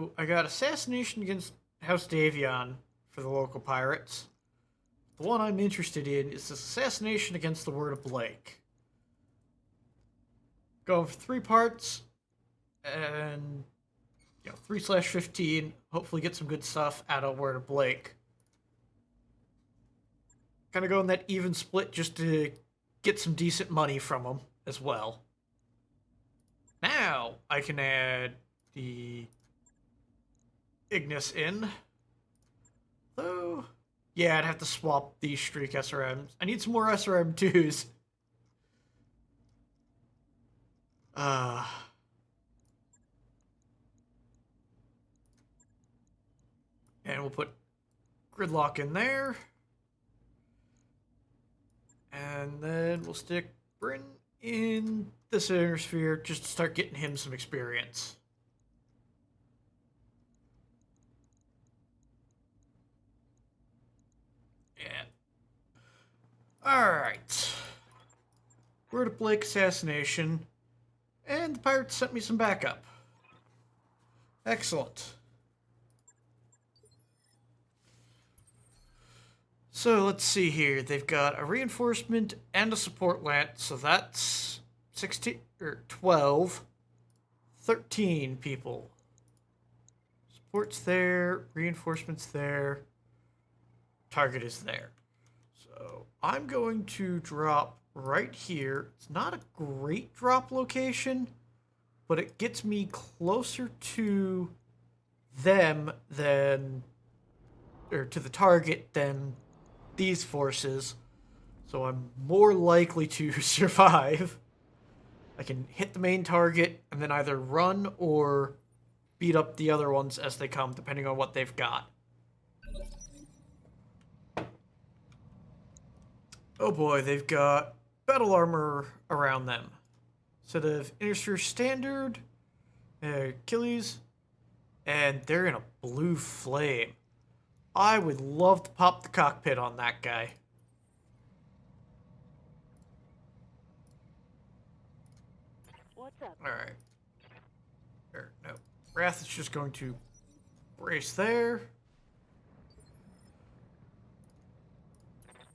So I got Assassination against House Davion for the local pirates. The one I'm interested in is this Assassination against the Word of Blake. Going for 3 parts, and 3/15. Hopefully, get some good stuff out of Word of Blake. Kind of going that even split just to get some decent money from them as well. Now I can add the Ignis in. Though, yeah, I'd have to swap these streak SRMs. I need some more SRM2s. Uh, and we'll put Gridlock in there. And then we'll stick Bryn in this inner sphere just to start getting him some experience. Yeah. Alright. Word of Blake Assassination. And the pirates sent me some backup. Excellent. So let's see here. They've got a reinforcement and a support lance, so that's 16 or 12, 13 people. Support's there, reinforcements there, target is there. So I'm going to drop right here. It's not a great drop location, but it gets me closer to them than, or to the target than these forces, so I'm more likely to survive. I can hit the main target and then either run or beat up the other ones as they come, depending on what they've got. Oh boy, they've got battle armor around them. Instead of Inner Sphere Standard, Achilles, and they're in a blue flame. I would love to pop the cockpit on that guy. What's up? Alright. No. Wrath is just going to brace there.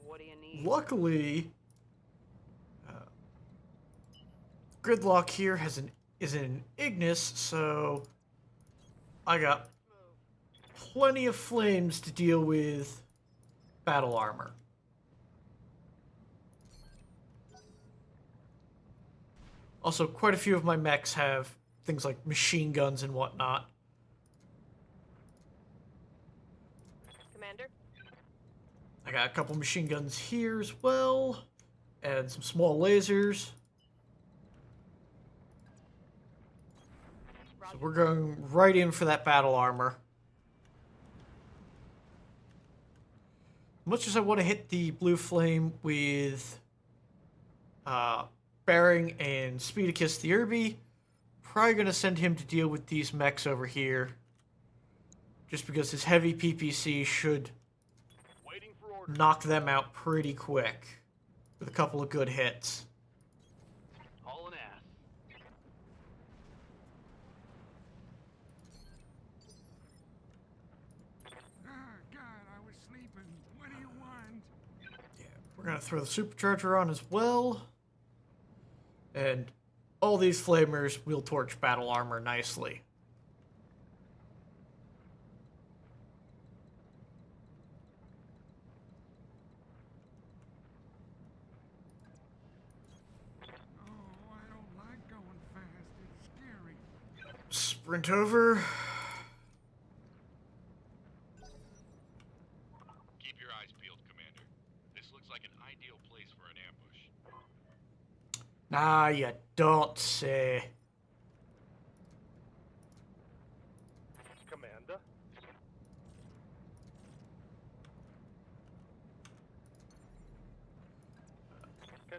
What do you need? Luckily, Gridlock here is an Ignis, so I got plenty of flames to deal with battle armor. Also, quite a few of my mechs have things like machine guns and whatnot. Commander? I got a couple machine guns here as well, and some small lasers. So we're going right in for that battle armor. Much as I want to hit the blue flame with Baring and Speedicus the Irby, probably going to send him to deal with these mechs over here. Just because his heavy PPC should knock them out pretty quick with a couple of good hits. Hauling ass. God, I was sleeping. What do you want? Yeah, we're going to throw the supercharger on as well. And all these flamers will torch battle armor nicely. Oh, I don't like going fast. It's scary. Sprint over. Keep your eyes peeled, Commander. This looks like an ideal place for an ambush. Nah, you don't say. Commander?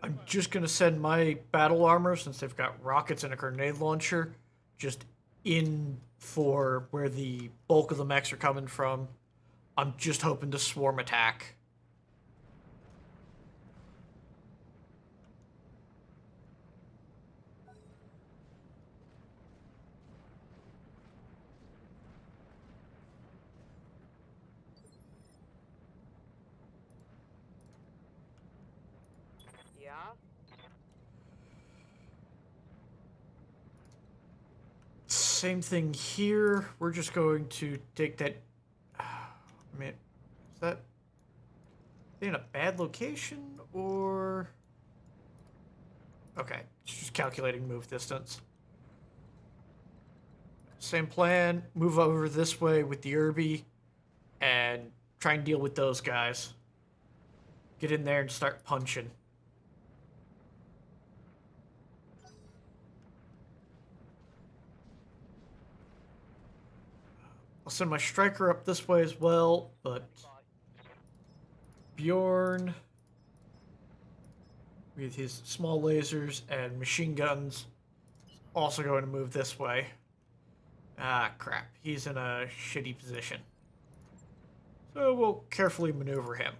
I'm just going to send my battle armor, since they've got rockets and a grenade launcher, just in for where the bulk of the mechs are coming from. I'm just hoping to swarm attack. Yeah? Same thing here. We're just going to take that. I mean, is that in a bad location or? Okay, it's just calculating move distance. Same plan. Move over this way with the Irby, and try and deal with those guys. Get in there and start punching. I'll send my striker up this way as well, but Bjorn, with his small lasers and machine guns, is also going to move this way. Ah, crap. He's in a shitty position. So we'll carefully maneuver him.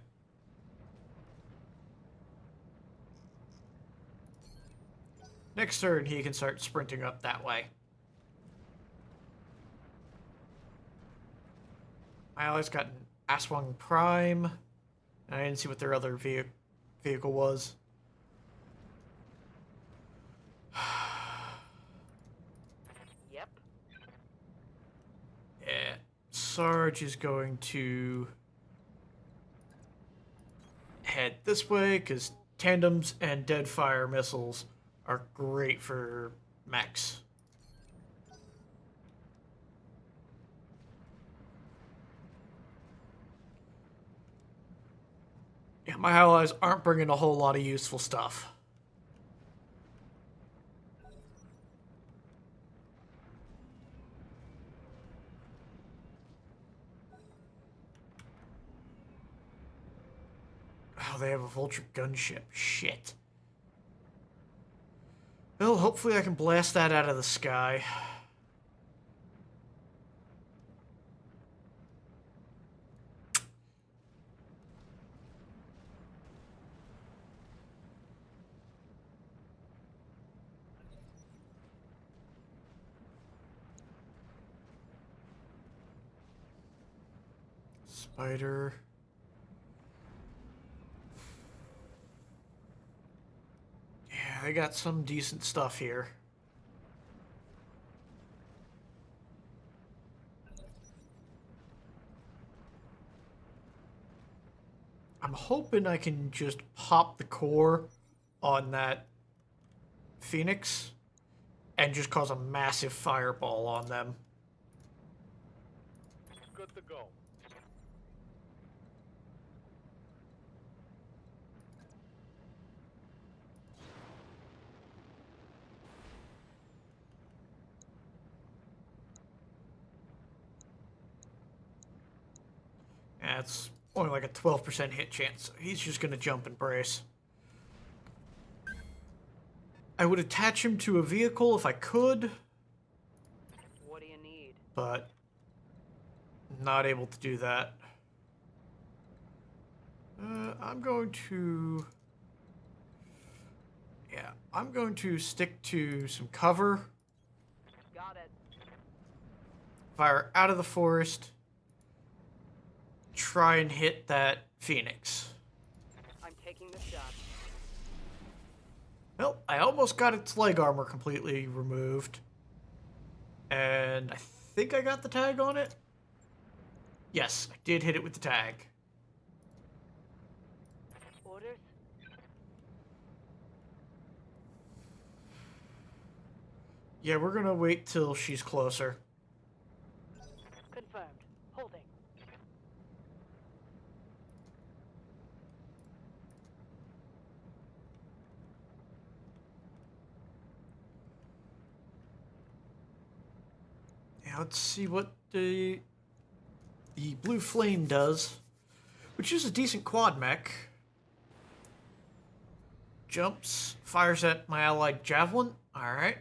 Next turn, he can start sprinting up that way. My allies got an Aswang Prime. And I didn't see what their other vehicle was. Yep. Yeah. Sarge is going to head this way because tandems and dead fire missiles are great for mechs. Yeah, my allies aren't bringing a whole lot of useful stuff. Oh, they have a Vulture gunship. Shit. Well, hopefully I can blast that out of the sky. Spider. Yeah, they got some decent stuff here. I'm hoping I can just pop the core on that Phoenix and just cause a massive fireball on them. Good to go. Yeah, it's only like a 12% hit chance, so he's just gonna jump and brace. I would attach him to a vehicle if I could, What do you need? but not able to do that. I'm going to... Yeah, I'm going to stick to some cover, Got it. fire out of the forest, try and hit that Phoenix. I'm taking the shot. Well, I almost got its leg armor completely removed. And I think I got the tag on it. Yes, I did hit it with the tag. Orders? Yeah, we're gonna wait till she's closer. Confirmed. Holding. Yeah, let's see what the Blue Flame does, which is a decent quad mech. Jumps, fires at my allied Javelin. Alright.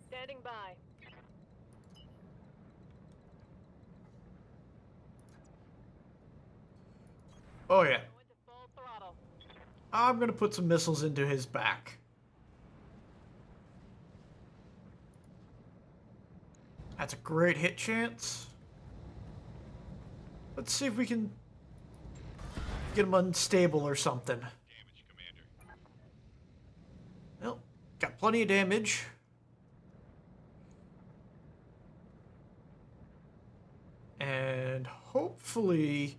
Standing by. Oh yeah. Go into full throttle. I'm gonna put some missiles into his back. That's a great hit chance. Let's see if we can get them unstable or something. Damage, Commander. Well, got plenty of damage. And hopefully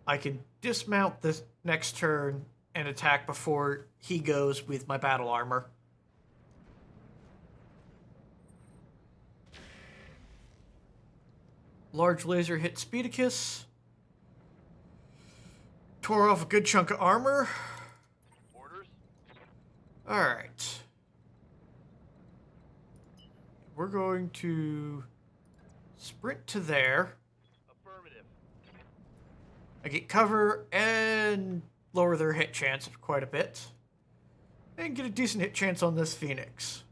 I can dismount this next turn and attack before he goes with my battle armor. Large laser hit Speedicus. Tore off a good chunk of armor. Orders? Alright. We're going to sprint to there. Affirmative. I get cover and lower their hit chance quite a bit. And get a decent hit chance on this Phoenix.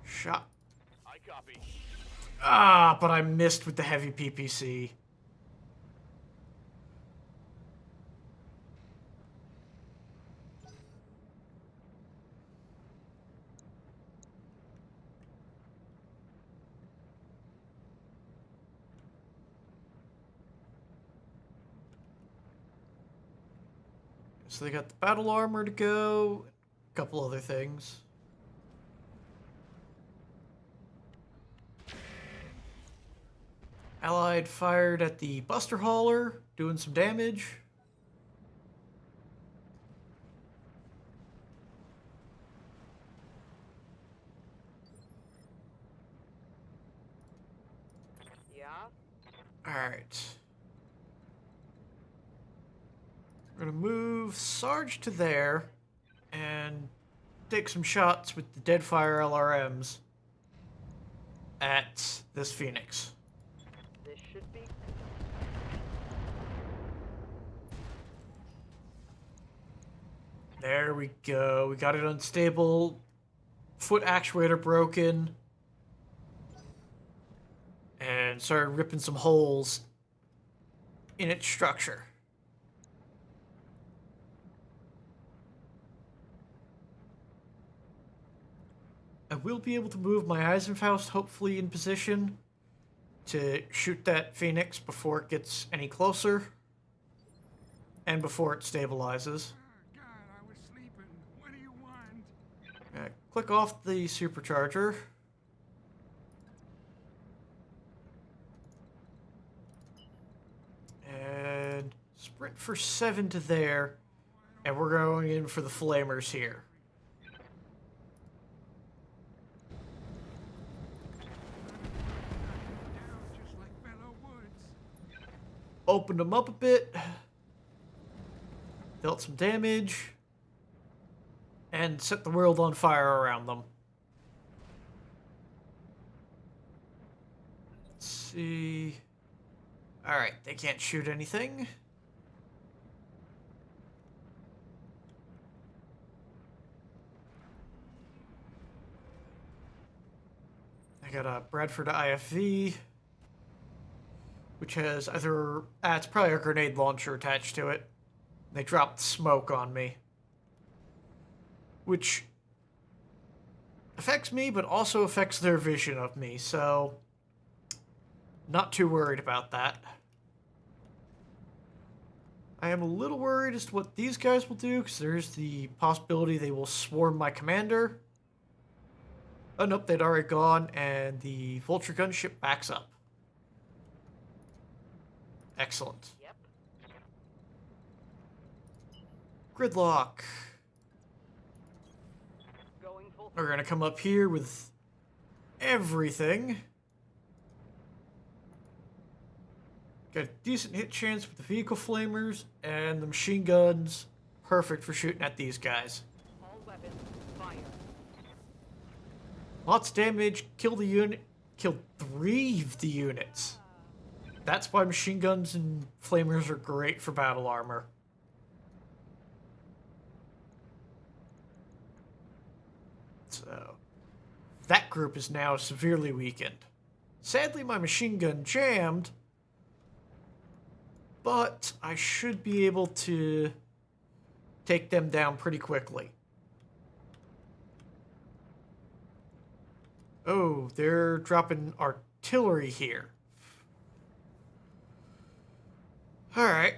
Shot. I copy. Ah, but I missed with the heavy PPC. So they got the battle armor to go, a couple other things. Allied fired at the Buster Hauler, doing some damage. Yeah? Alright. We're gonna move Sarge to there and take some shots with the Deadfire LRMs at this Phoenix. This should be... There we go. We got it unstable. Foot actuator broken. And started ripping some holes in its structure. I will be able to move my Eisenfaust hopefully in position to shoot that Phoenix before it gets any closer and before it stabilizes. Oh, God, I was sleeping. What do you want? Click off the supercharger. And sprint for 7 to there. And we're going in for the flamers here. Down just like Bellow Woods. Opened them up a bit. Dealt some damage. And set the world on fire around them. Let's see. Alright, they can't shoot anything. I got a Bradford IFV, which has either... it's probably a grenade launcher attached to it. They dropped smoke on me. Which affects me, but also affects their vision of me, so... not too worried about that. I am a little worried as to what these guys will do, because there's the possibility they will swarm my commander. Oh, nope, they'd already gone, and the Vulture gunship backs up. Excellent. Yep. Gridlock. Going full... We're going to come up here with everything. Got a decent hit chance with the vehicle flamers, and the machine guns. Perfect for shooting at these guys. All weapons, fire. Lots of damage, kill the unit, killed 3 of the units. That's why machine guns and flamers are great for battle armor. So, that group is now severely weakened. Sadly, my machine gun jammed, but I should be able to take them down pretty quickly. Oh, they're dropping artillery here. Alright,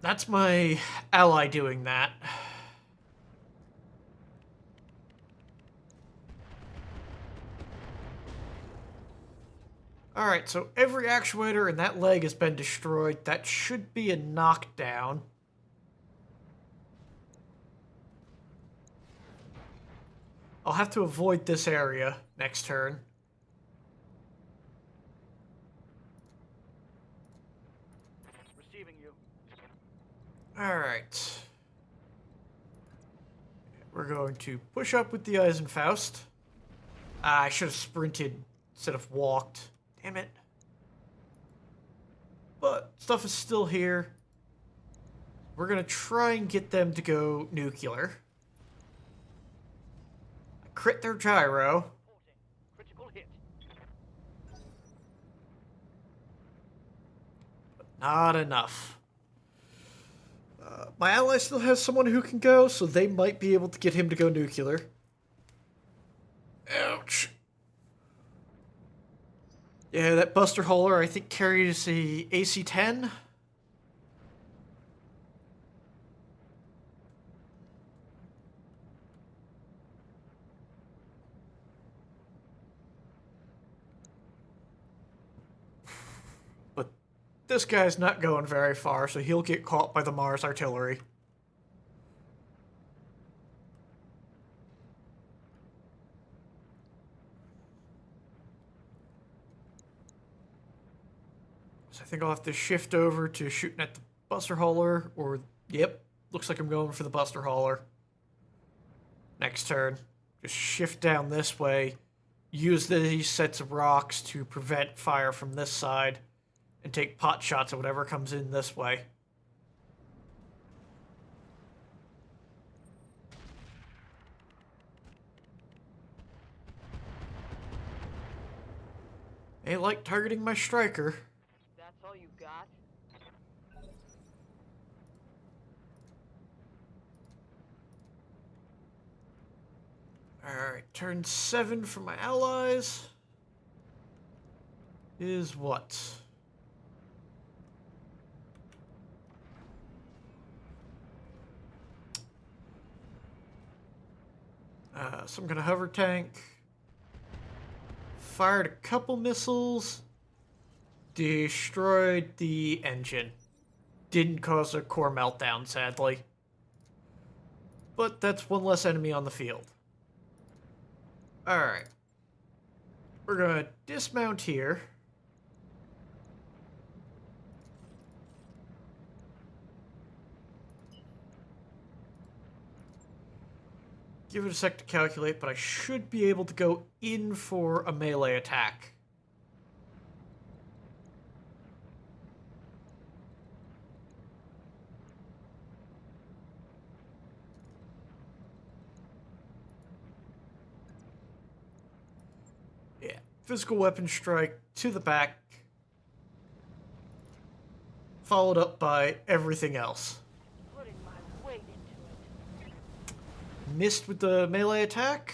That's my ally doing that. Alright, so every actuator in that leg has been destroyed. That should be a knockdown. I'll have to avoid this area next turn. Receiving you. Alright. We're going to push up with the Eisenfaust. I should have sprinted instead of walked. Damn it. But stuff is still here. We're going to try and get them to go nuclear. I crit their gyro. Critical hit. Not enough. My ally still has someone who can go, so they might be able to get him to go nuclear. Ouch. Yeah, that Buster Hauler, I think, carries a AC-10. But this guy's not going very far, so he'll get caught by the Mars artillery. So I think I'll have to shift over to shooting at the Buster Hauler, or, yep, looks like I'm going for the Buster Hauler. Next turn, just shift down this way, use these sets of rocks to prevent fire from this side, and take pot shots at whatever comes in this way. They like targeting my striker. That's all you got? Alright, turn 7 for my allies. Is what? Some kind of hover tank. Fired a couple missiles. Destroyed the engine. Didn't cause a core meltdown, sadly. But that's one less enemy on the field. Alright. We're gonna dismount here. Give it a sec to calculate, but I should be able to go in for a melee attack. Yeah, physical weapon strike to the back, followed up by everything else. Putting my weight into it. Missed with the melee attack,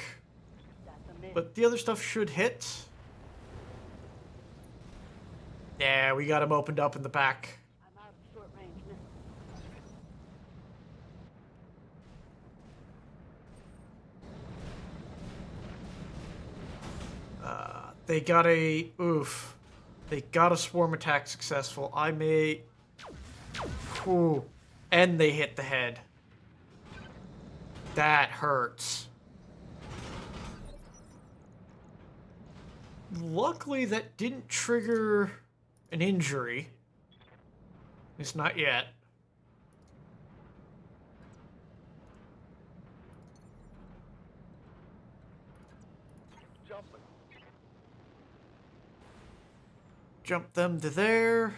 That's a miss. but the other stuff should hit. Yeah, we got him opened up in the back. I'm out of short range missiles. They got a... Oof. They got a swarm attack successful. I may... Ooh. And they hit the head. That hurts. Luckily, that didn't trigger an injury. At least not yet. Jumping. Jump them to there.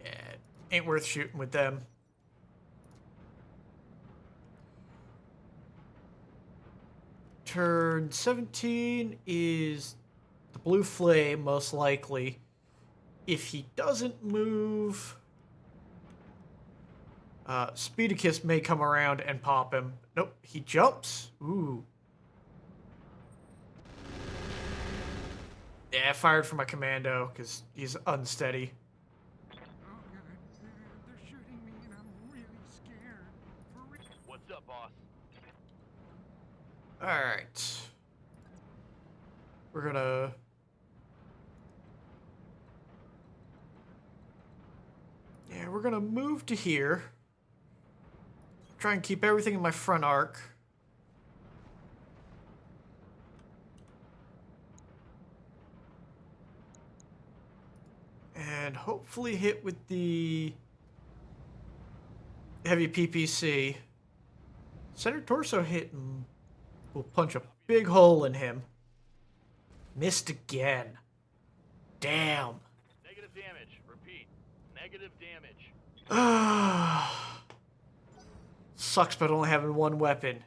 Yeah, ain't worth shooting with them. Turn 17 is the blue flame, most likely. If he doesn't move, Speedicus may come around and pop him. Nope, he jumps. Ooh. Yeah, I fired for my commando because he's unsteady. Oh god, they're shooting me and I'm really scared. For real. What's up, boss? Alright. We're gonna... Yeah, we're gonna move to here. Try and keep everything in my front arc. And hopefully hit with the heavy PPC. Center torso hit and we'll punch a big hole in him. Missed again. Damn. Negative damage. Repeat. Negative damage. Sucks about only having one weapon.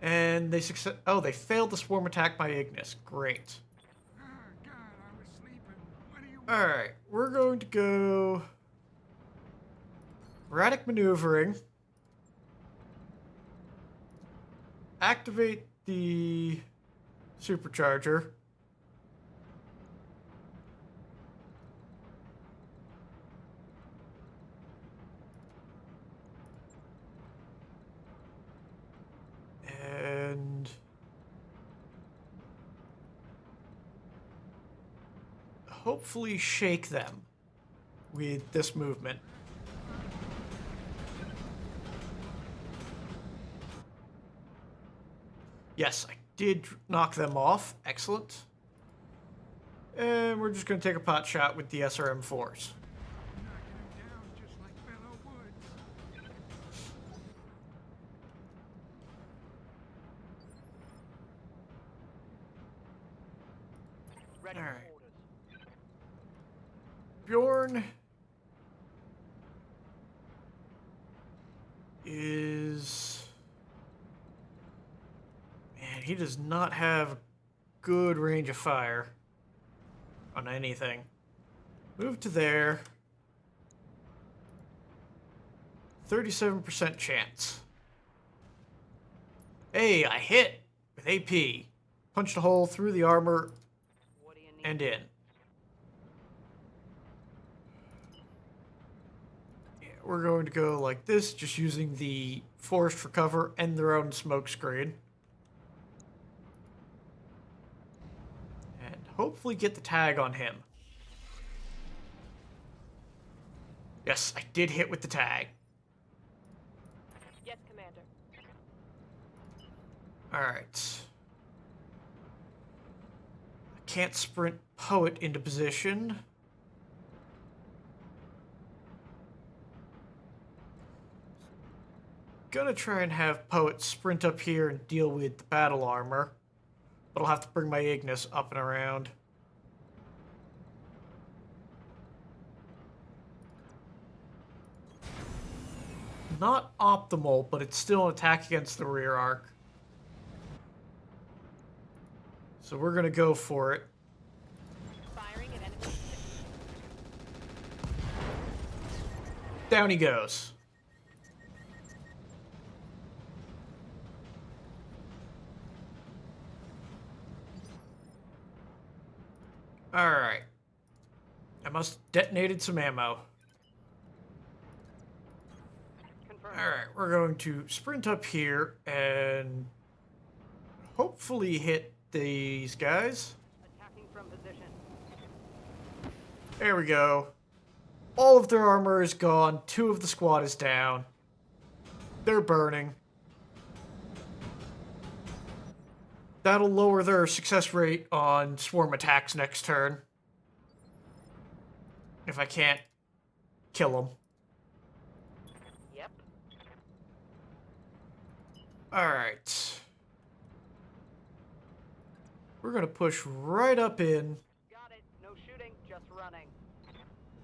And they they failed the swarm attack by Ignis. Great. Oh god, I was sleeping. What do you want? Alright, we're going to go... Erratic maneuvering. Activate the supercharger. And hopefully shake them with this movement. Yes, I did knock them off. Excellent. And we're just going to take a pot shot with the SRM4s. Knocking him down just like Bello would. Ready All for right. orders. Bjorn is... Man, he does not have good range of fire on anything. Move to there. 37% chance. Hey, I hit with AP. Punched a hole through the armor What do you need? and in. Yeah, we're going to go like this, just using the forest for cover and their own smoke screen. And hopefully get the tag on him. Yes, I did hit with the tag. Yes, Commander. Alright. I can't sprint Poet into position. Gonna try and have Poet sprint up here and deal with the battle armor. But I'll have to bring my Ignis up and around. Not optimal, but it's still an attack against the rear arc. So we're gonna go for it. Firing at enemy. Down he goes. Alright. I must have detonated some ammo. Confirmed. Alright, we're going to sprint up here and hopefully hit these guys. Attacking from position. There we go. All of their armor is gone. 2 of the squad is down. They're burning. That'll lower their success rate on swarm attacks next turn. If I can't kill them. Yep. Alright. We're gonna push right up in. Got it. No shooting, just running.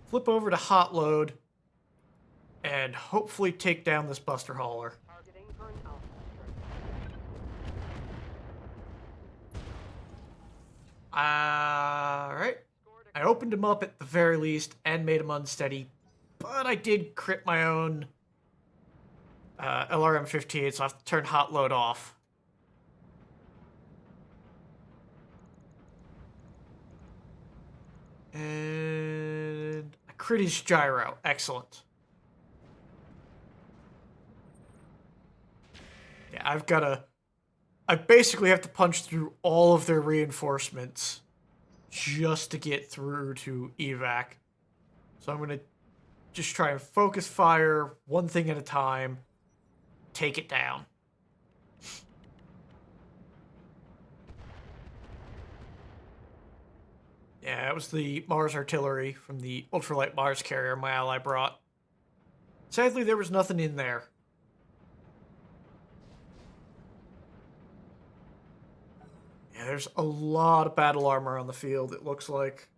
Flip over to hot load. And hopefully take down this buster hauler. Targeting for an alpha strike. Alright. Scored I opened him up at the very least and made him unsteady, but I did crit my own LRM-58, so I have to turn hot load off. And I crit his gyro. Excellent. Yeah, I basically have to punch through all of their reinforcements just to get through to evac. So I'm gonna just try and focus fire one thing at a time, take it down. Yeah, that was the Mars artillery from the ultralight Mars carrier my ally brought. Sadly, there was nothing in there. Yeah, there's a lot of battle armor on the field, it looks like.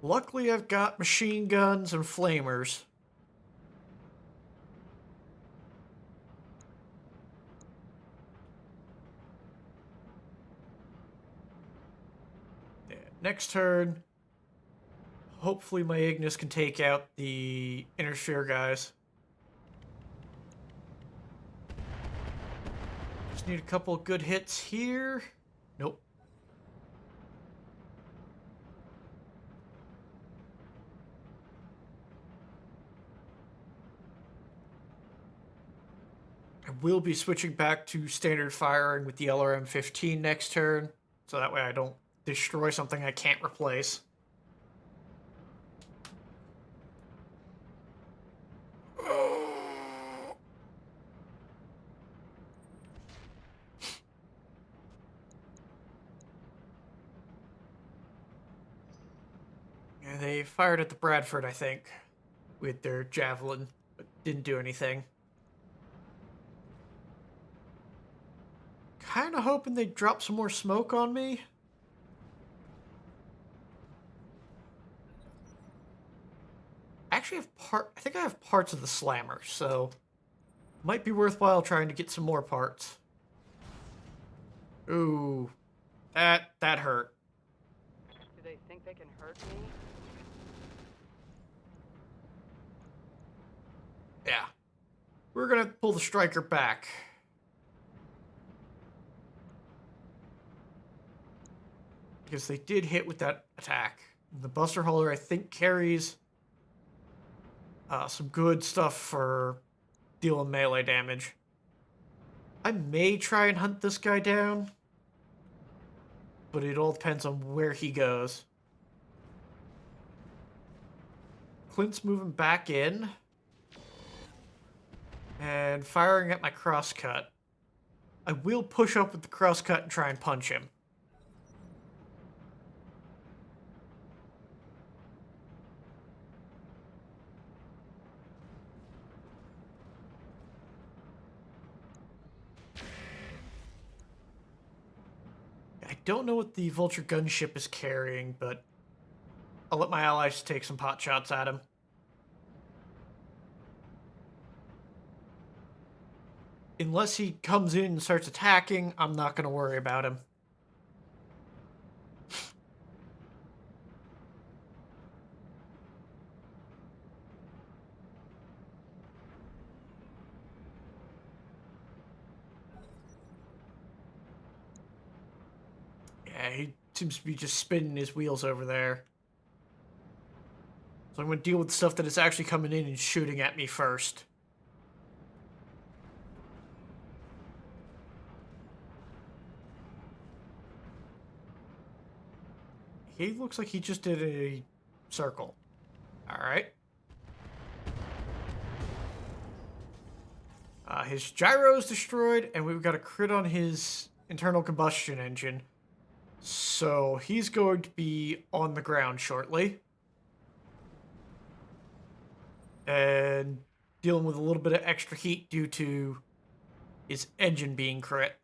Luckily, I've got machine guns and flamers. Yeah, next turn, hopefully my Ignis can take out the Intersphere guys. Just need a couple good hits here. Nope. I will be switching back to standard firing with the LRM-15 next turn, so that way I don't destroy something I can't replace. Yeah, they fired at the Bradford, I think, with their javelin, but didn't do anything. Kinda hoping they'd drop some more smoke on me. Actually, I think I have parts of the slammer, so might be worthwhile trying to get some more parts. Ooh, that hurt. Do they think they can hurt me? Yeah. We're gonna pull the striker back. Because they did hit with that attack. The Buster Hauler, I think, carries some good stuff for dealing melee damage. I may try and hunt this guy down, but it all depends on where he goes. Clint's moving back in and firing at my crosscut. I will push up with the crosscut and try and punch him. I don't know what the Vulture gunship is carrying, but I'll let my allies take some pot shots at him. Unless he comes in and starts attacking, I'm not going to worry about him. Yeah, he seems to be just spinning his wheels over there. So I'm going to deal with stuff that is actually coming in and shooting at me first. He looks like he just did a circle. Alright. His gyro is destroyed, and we've got a crit on his internal combustion engine. So he's going to be on the ground shortly. And dealing with a little bit of extra heat due to his engine being crit.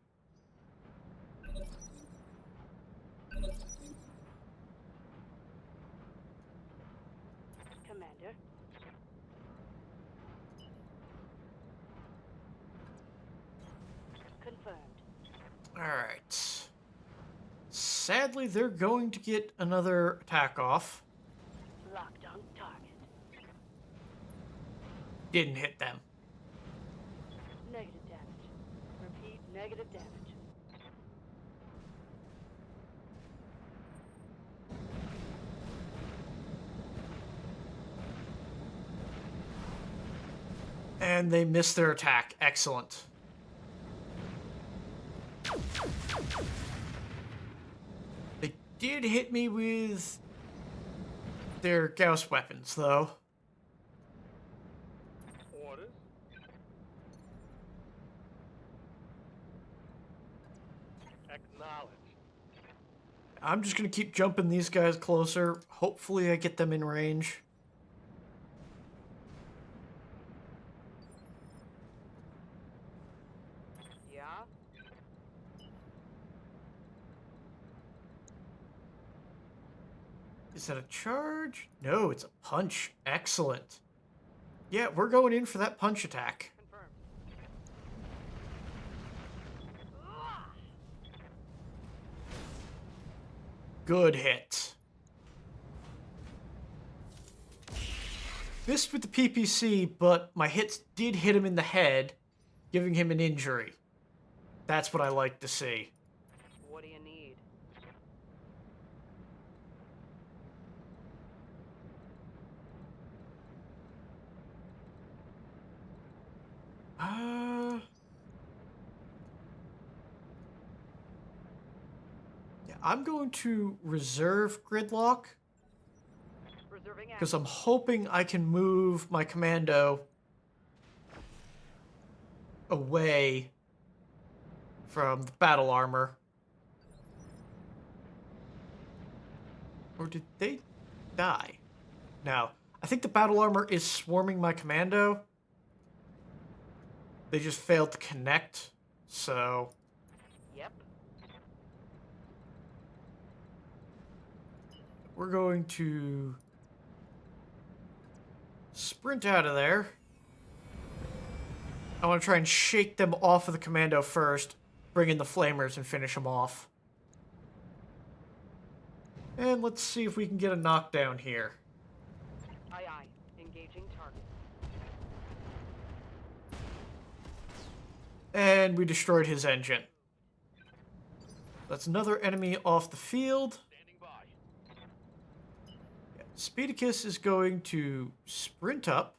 Commander. Confirmed. Alright. Sadly, they're going to get another attack off. Locked on target. Didn't hit them. Negative damage. Repeat, negative damage. And they missed their attack. Excellent. They did hit me with their Gauss weapons, though. Orders? Acknowledged. I'm just gonna keep jumping these guys closer. Hopefully I get them in range. Yeah? Is that a charge? No, it's a punch. Excellent. Yeah, we're going in for that punch attack. Confirmed. Good hit. Missed with the PPC, but my hits did hit him in the head, giving him an injury. That's what I like to see. What do you need? Yeah, I'm going to reserve gridlock Reserving because action. I'm hoping I can move my commando away from the battle armor. Or did they die? No. I think the battle armor is swarming my commando. They just failed to connect, so... Yep. We're going to sprint out of there. I want to try and shake them off of the commando first, bring in the flamers and finish them off. And let's see if we can get a knockdown here. Aye aye. Engaging target. And we destroyed his engine. That's another enemy off the field. Standing by. Yeah, Speedicus is going to sprint up.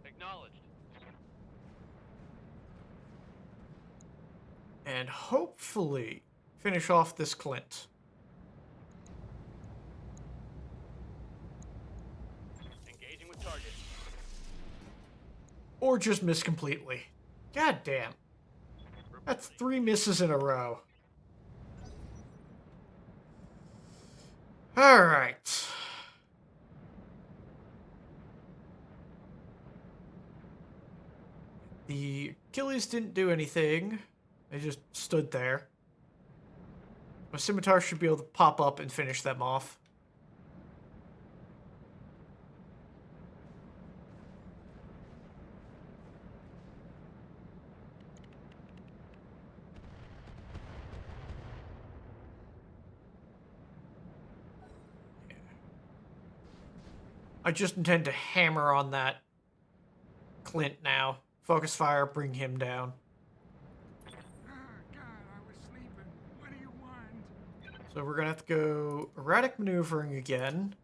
Acknowledged. And hopefully finish off this Clint. Engaging with target. Or just miss completely. God damn. That's 3 misses in a row. Alright. The Achilles didn't do anything. They just stood there. My scimitar should be able to pop up and finish them off. I just intend to hammer on that Clint now. Focus fire, bring him down. Ah, God, I was sleeping. What do you want? So we're gonna have to go erratic maneuvering again.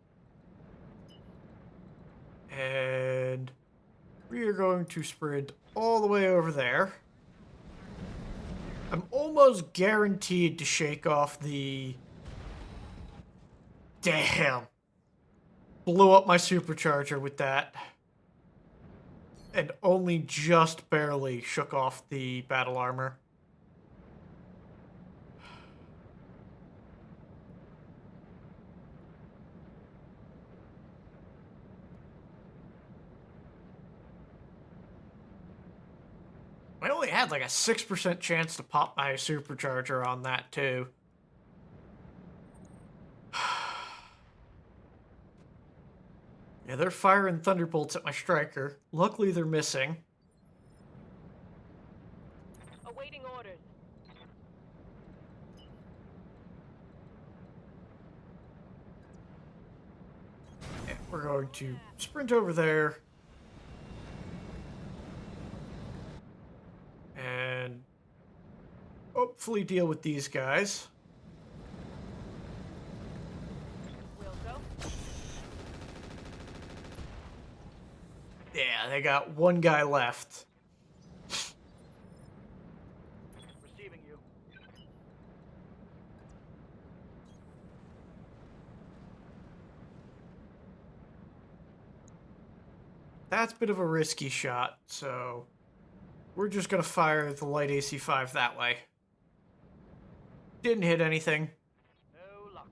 And we are going to sprint all the way over there. I'm almost guaranteed to shake off the... Damn. Blew up my supercharger with that. And only just barely shook off the battle armor. I only had like a 6% chance to pop my supercharger on that too. Yeah, they're firing thunderbolts at my striker. Luckily, they're missing. Awaiting orders. Yeah, we're going to sprint over there. And hopefully deal with these guys. Will go. Yeah, they got one guy left. Receiving you. That's a bit of a risky shot, so we're just gonna fire the light AC-5 that way. Didn't hit anything. No luck.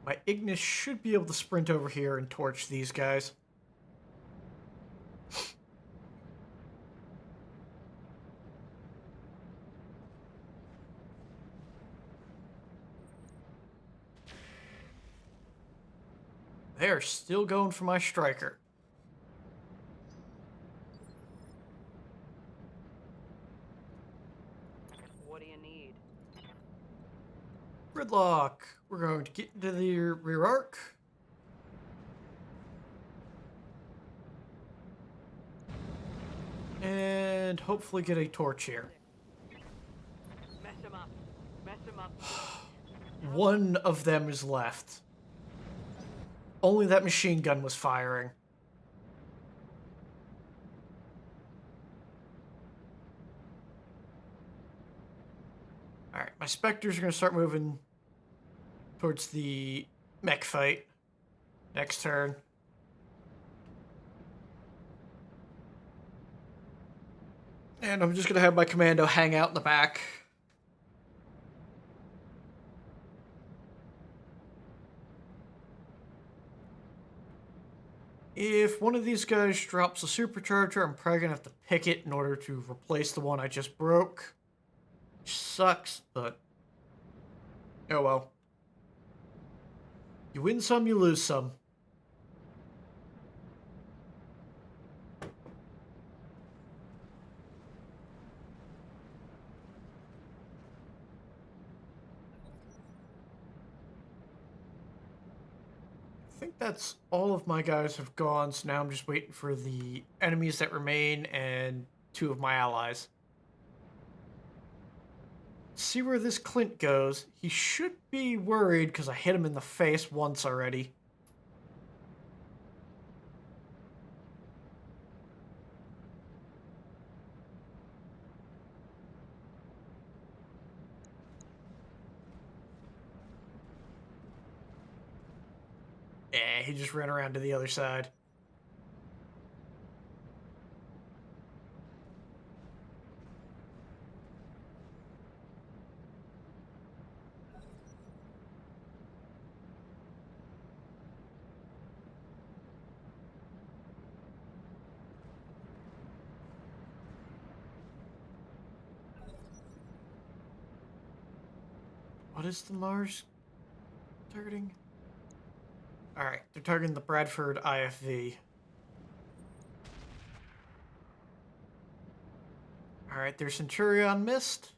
My Ignis should be able to sprint over here and torch these guys. They are still going for my striker. What do you need? Gridlock. We're going to get into the rear arc. And hopefully get a torch here. Mess him up. Mess him up. One of them is left. Only that machine gun was firing. Alright, my Spectres are going to start moving towards the mech fight. Next turn. And I'm just going to have my Commando hang out in the back. If one of these guys drops a supercharger, I'm probably going to have to pick it in order to replace the one I just broke. Which sucks, but oh well. You win some, you lose some. I think that's all of my guys have gone, so now I'm just waiting for the enemies that remain and 2 of my allies. See where this Clint goes. He should be worried because I hit him in the face once already. Yeah, he just ran around to the other side. What is the Mars targeting? Alright, they're targeting the Bradford IFV. Alright, their Centurion missed.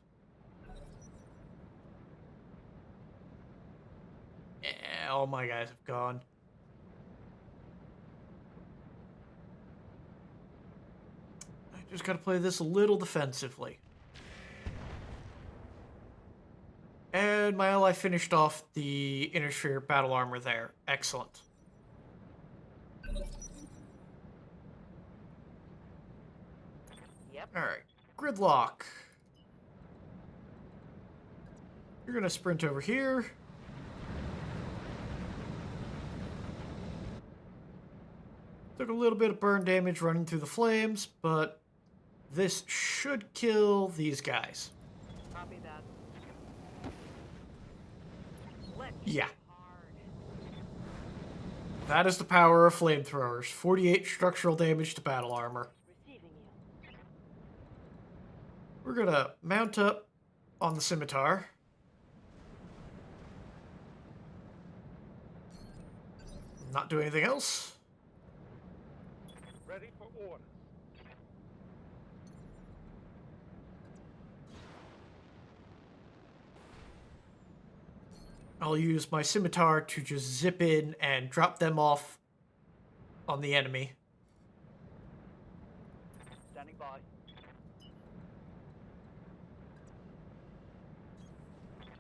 Yeah, all my guys have gone. I just gotta play this a little defensively. And my ally finished off the inner sphere battle armor there. Excellent. Yep. Alright, Gridlock. You're gonna sprint over here. Took a little bit of burn damage running through the flames, but this should kill these guys. Copy that. Let's Yeah. go hard. That is the power of flamethrowers. 48 structural damage to battle armor. Receiving you. We're gonna mount up on the scimitar. Not do anything else. Ready for orders. I'll use my scimitar to just zip in and drop them off on the enemy. Standing by.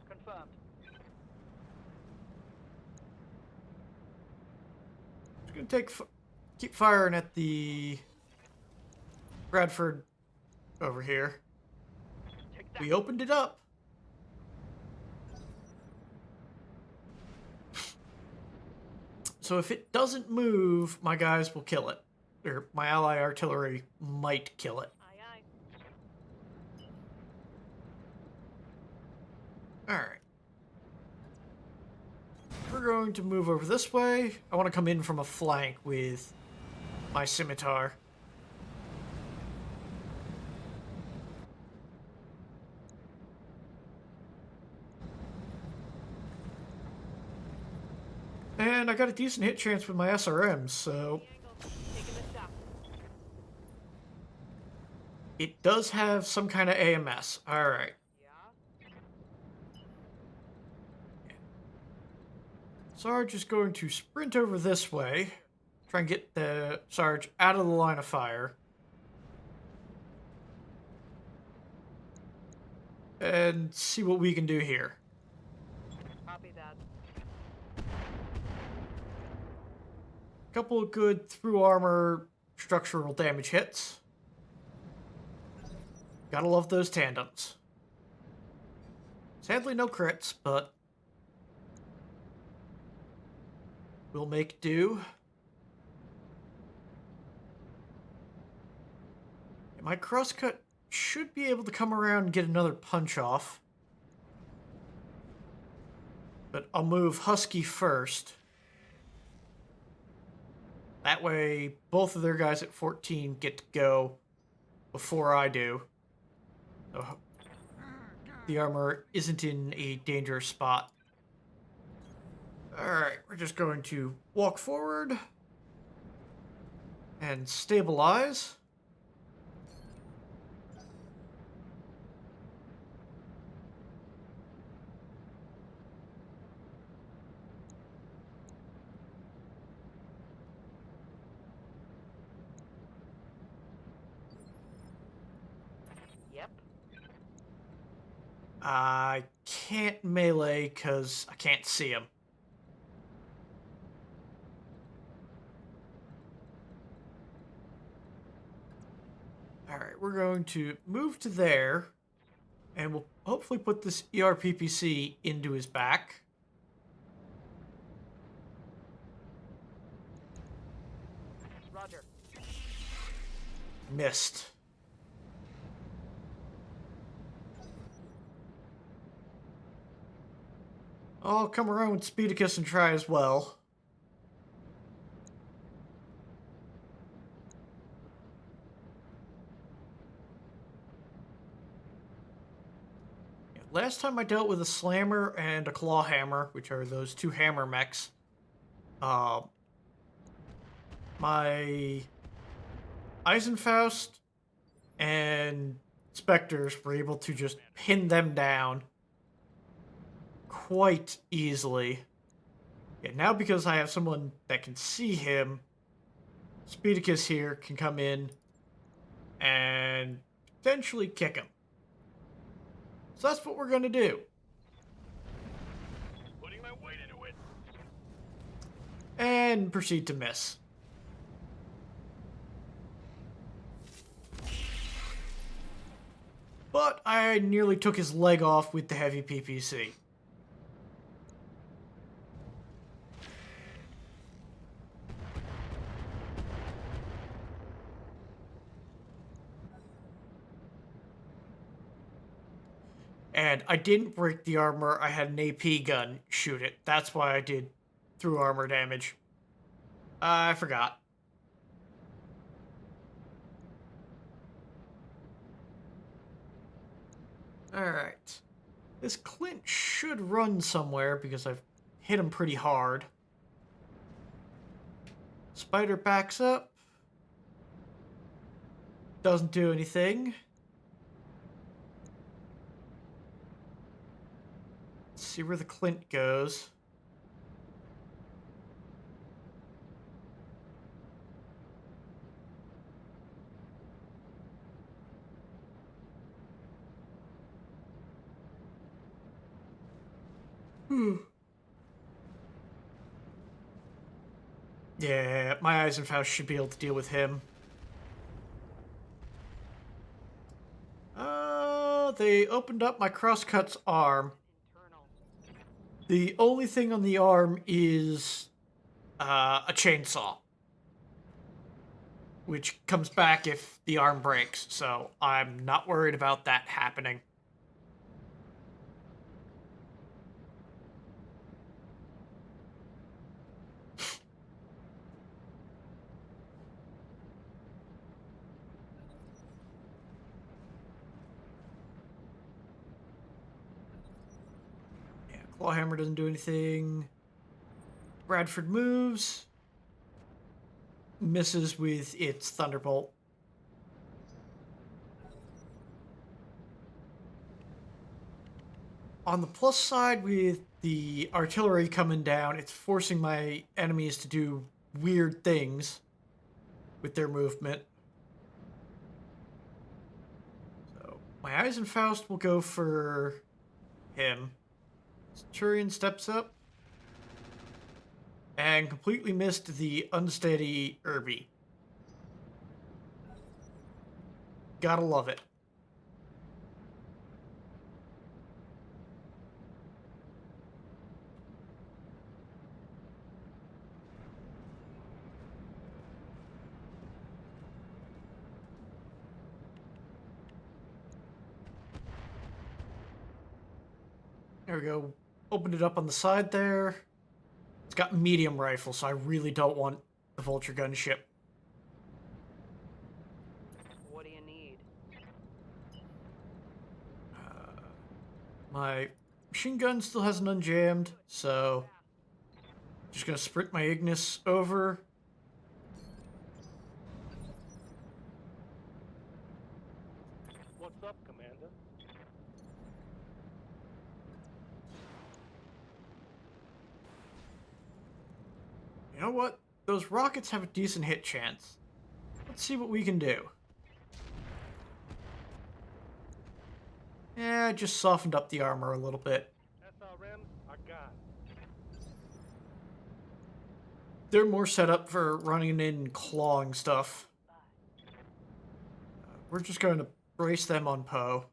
Confirmed. Just gonna keep firing at the Bradford over here. Take that. We opened it up. So if it doesn't move, my guys will kill it. Or my ally artillery might kill it. Aye, aye. Alright. We're going to move over this way. I want to come in from a flank with my scimitar. And I got a decent hit chance with my SRMs, so The angle. Taking the shot. it does have some kind of AMS. Alright. Yeah. Sarge is going to sprint over this way. Try and get the Sarge out of the line of fire. And see what we can do here. Copy that. Couple of good through armor structural damage hits. Gotta love those tandems. Sadly, no crits, but we'll make do. My crosscut should be able to come around and get another punch off. But I'll move Husky first. That way, both of their guys at 14 get to go before I do. So the armor isn't in a dangerous spot. Alright, we're just going to walk forward and stabilize. Yep. I can't melee because I can't see him. Alright, we're going to move to there, and we'll hopefully put this ERPPC into his back. Roger. Missed. I'll come around with Speedicus and try as well. Last time I dealt with a Slammer and a Claw Hammer, which are those two hammer mechs, my Eisenfaust and Spectres were able to just pin them down quite easily. Yeah, now because I have someone that can see him, Speedicus here can come in and potentially kick him. So that's what we're going to do. Putting my weight into it. And proceed to miss. But I nearly took his leg off with the heavy PPC. And I didn't break the armor, I had an AP gun shoot it. That's why I did through armor damage. I forgot. Alright. This Clint should run somewhere because I've hit him pretty hard. Spider backs up. Doesn't do anything. Let's see where the Clint goes. Yeah, my Eisenfaust should be able to deal with him. They opened up my crosscut's arm. Internal. The only thing on the arm is a chainsaw, which comes back if the arm breaks, so I'm not worried about that happening. Yeah, Clawhammer doesn't do anything. Bradford moves. Misses with its Thunderbolt. On the plus side, with the artillery coming down, it's forcing my enemies to do weird things with their movement. So my Eisenfaust will go for him. Centurion steps up and completely missed the unsteady Irby. Gotta love it. There we go. Opened it up on the side there. It's got medium rifle, so I really don't want the Vulture gunship. What do you need? My machine gun still hasn't unjammed, so just gonna sprint my Ignis over. What's up, Commander? You know what? Those rockets have a decent hit chance. Let's see what we can do. Yeah, I just softened up the armor a little bit. SRM, I got it. They're more set up for running in clawing stuff. We're just going to brace them on Poe.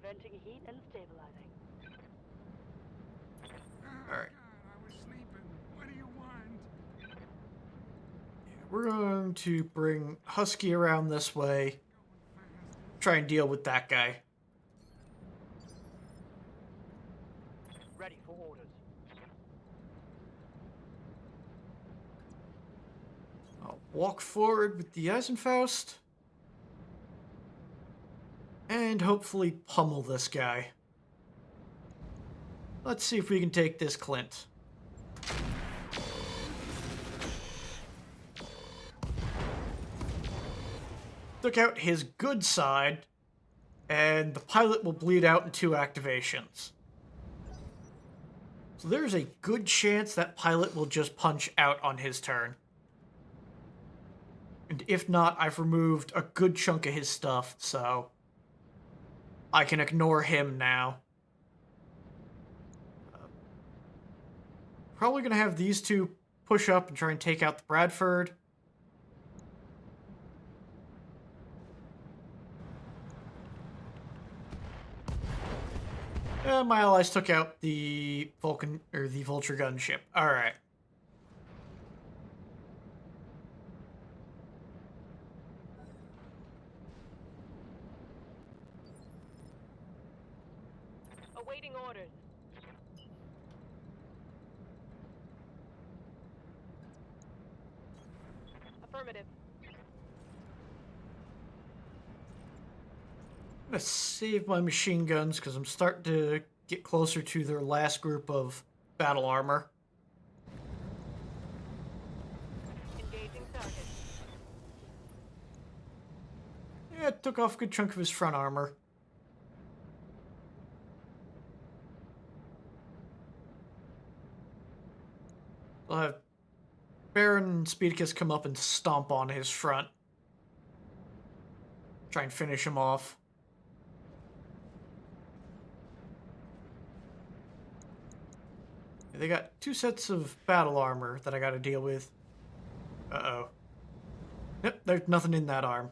Venting heat and stabilizing. All right. God, I was sleeping. What do you want? We're going to bring Husky around this way. Going fast. Try and deal with that guy. Ready for orders. I'll walk forward with the Eisenfaust. And hopefully pummel this guy. Let's see if we can take this Clint. Took out his good side, and the pilot will bleed out in 2 activations. So there's a good chance that pilot will just punch out on his turn. And if not, I've removed a good chunk of his stuff, so I can ignore him now. Probably going to have these two push up and try and take out the Bradford. My allies took out the Vulcan or the Vulture gunship. All right. Awaiting orders. Affirmative. I'm gonna save my machine guns because I'm starting to get closer to their last group of battle armor. Engaging target. Yeah, it took off a good chunk of his front armor. I'll have Baron and Speedicus come up and stomp on his front. Try and finish him off. They got 2 sets of battle armor that I gotta deal with. Uh-oh. Yep, there's nothing in that arm.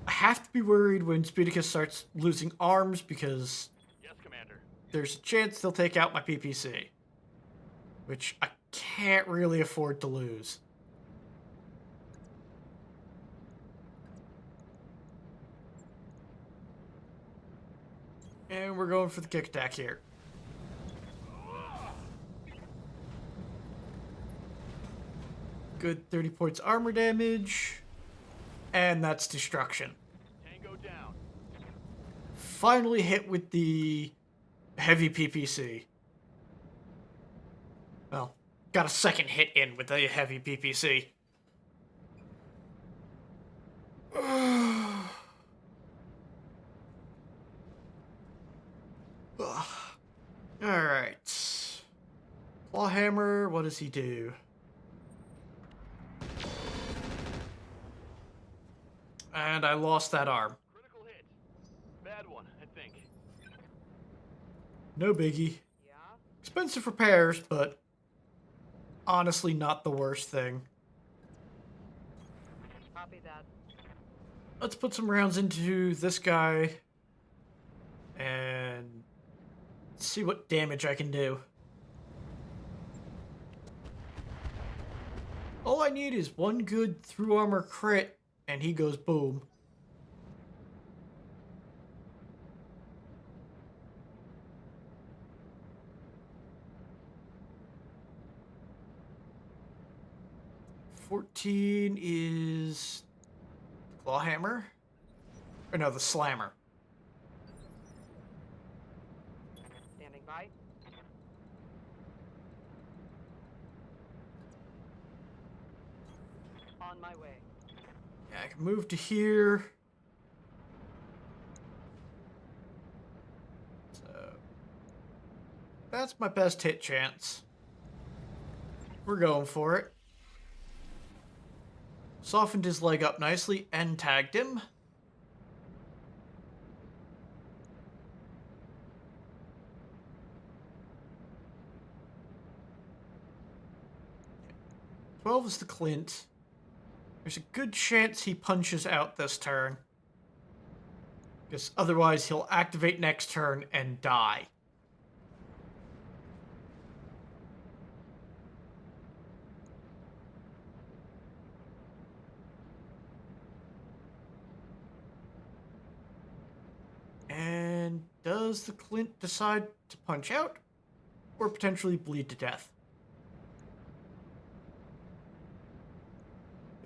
I have to be worried when Speedicus starts losing arms because Yes, Commander. there's a chance they'll take out my PPC. Which I can't really afford to lose. And we're going for the kick attack here. Good 30 points armor damage. And that's destruction. Tango down. Finally hit with the heavy PPC. Well, got a second hit in with the heavy PPC. Alright. Clawhammer, what does he do? And I lost that arm. Critical hit. Bad one, I think. No biggie. Yeah? Expensive repairs, but honestly not the worst thing. Copy that. Let's put some rounds into this guy and see what damage I can do. All I need is one good through armor crit and he goes boom. $14 is Clawhammer? Or no, the Slammer. Standing by. On my way. Yeah, I can move to here. So that's my best hit chance. We're going for it. Softened his leg up nicely and tagged him. $12 is the Clint. There's a good chance he punches out this turn. Because otherwise he'll activate next turn and die. And does the Clint decide to punch out? Or potentially bleed to death?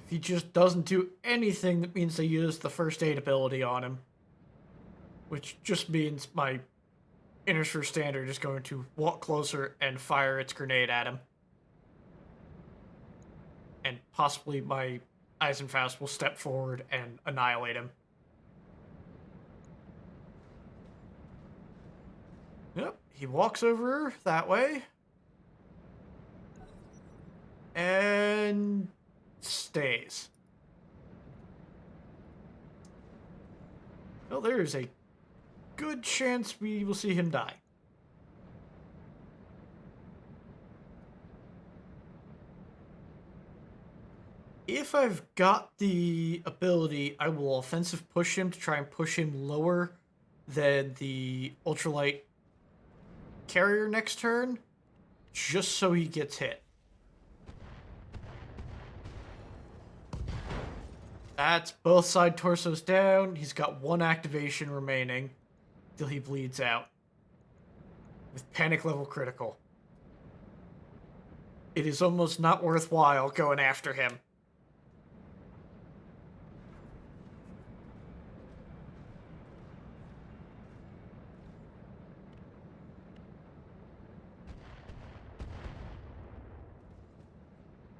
If he just doesn't do anything, that means they use the first aid ability on him. Which just means my Innister Standard is going to walk closer and fire its grenade at him. And possibly my Eisenfaust will step forward and annihilate him. Yep, he walks over that way. And stays. Well, there is a good chance we will see him die. If I've got the ability, I will offensive push him to try and push him lower than the ultralight carrier next turn, just so he gets hit. That's both side torsos down. He's got 1 activation remaining till he bleeds out. With panic level critical. It is almost not worthwhile going after him.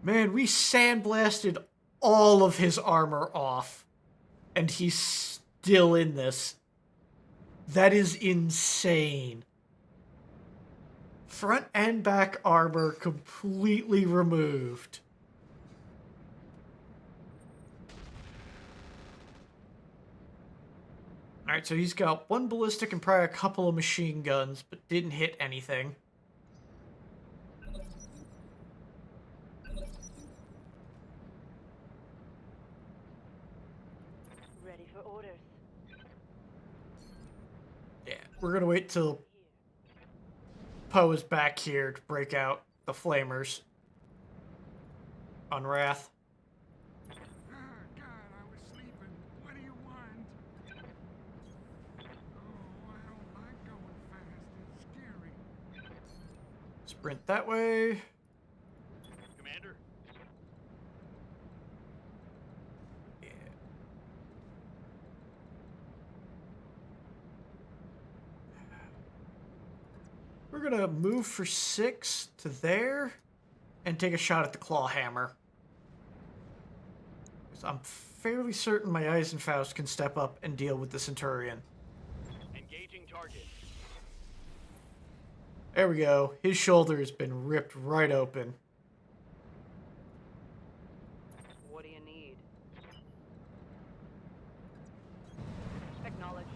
Man, we sandblasted all of his armor off, and he's still in this. That is insane. Front and back armor completely removed. Alright, so he's got one ballistic and probably a couple of machine guns, but didn't hit anything. Ready for orders. Yeah, we're gonna wait till Poe is back here to break out the flamers on Wrath. Ah, God, I was sleeping. What do you want? Oh, I don't like going fast. It's scary. Sprint that way. Commander? Yeah. We're gonna move for 6 to there and take a shot at the claw hammer. 'Cause I'm fairly certain my Eisenfaust can step up and deal with the Centurion. Engaging target. There we go. His shoulder has been ripped right open. What do you need? Acknowledged.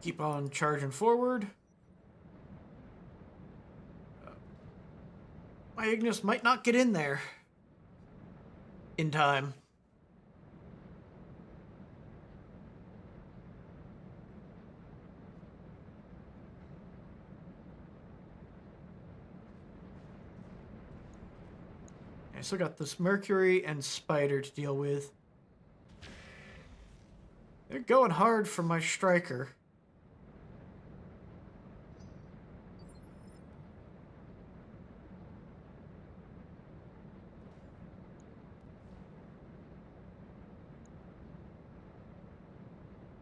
Keep on charging forward. My Ignis might not get in there in time. I still got this Mercury and Spider to deal with. They're going hard for my striker.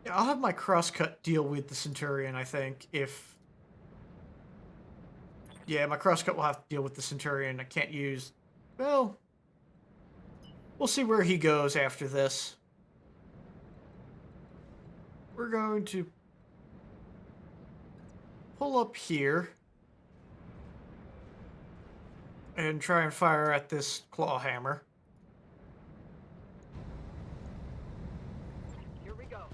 Yeah, I'll have my crosscut deal with the Centurion, I think, if... Yeah, my crosscut will have to deal with the Centurion. I can't use... Well... We'll see where he goes after this. We're going to pull up here and try and fire at this claw hammer. Here we go.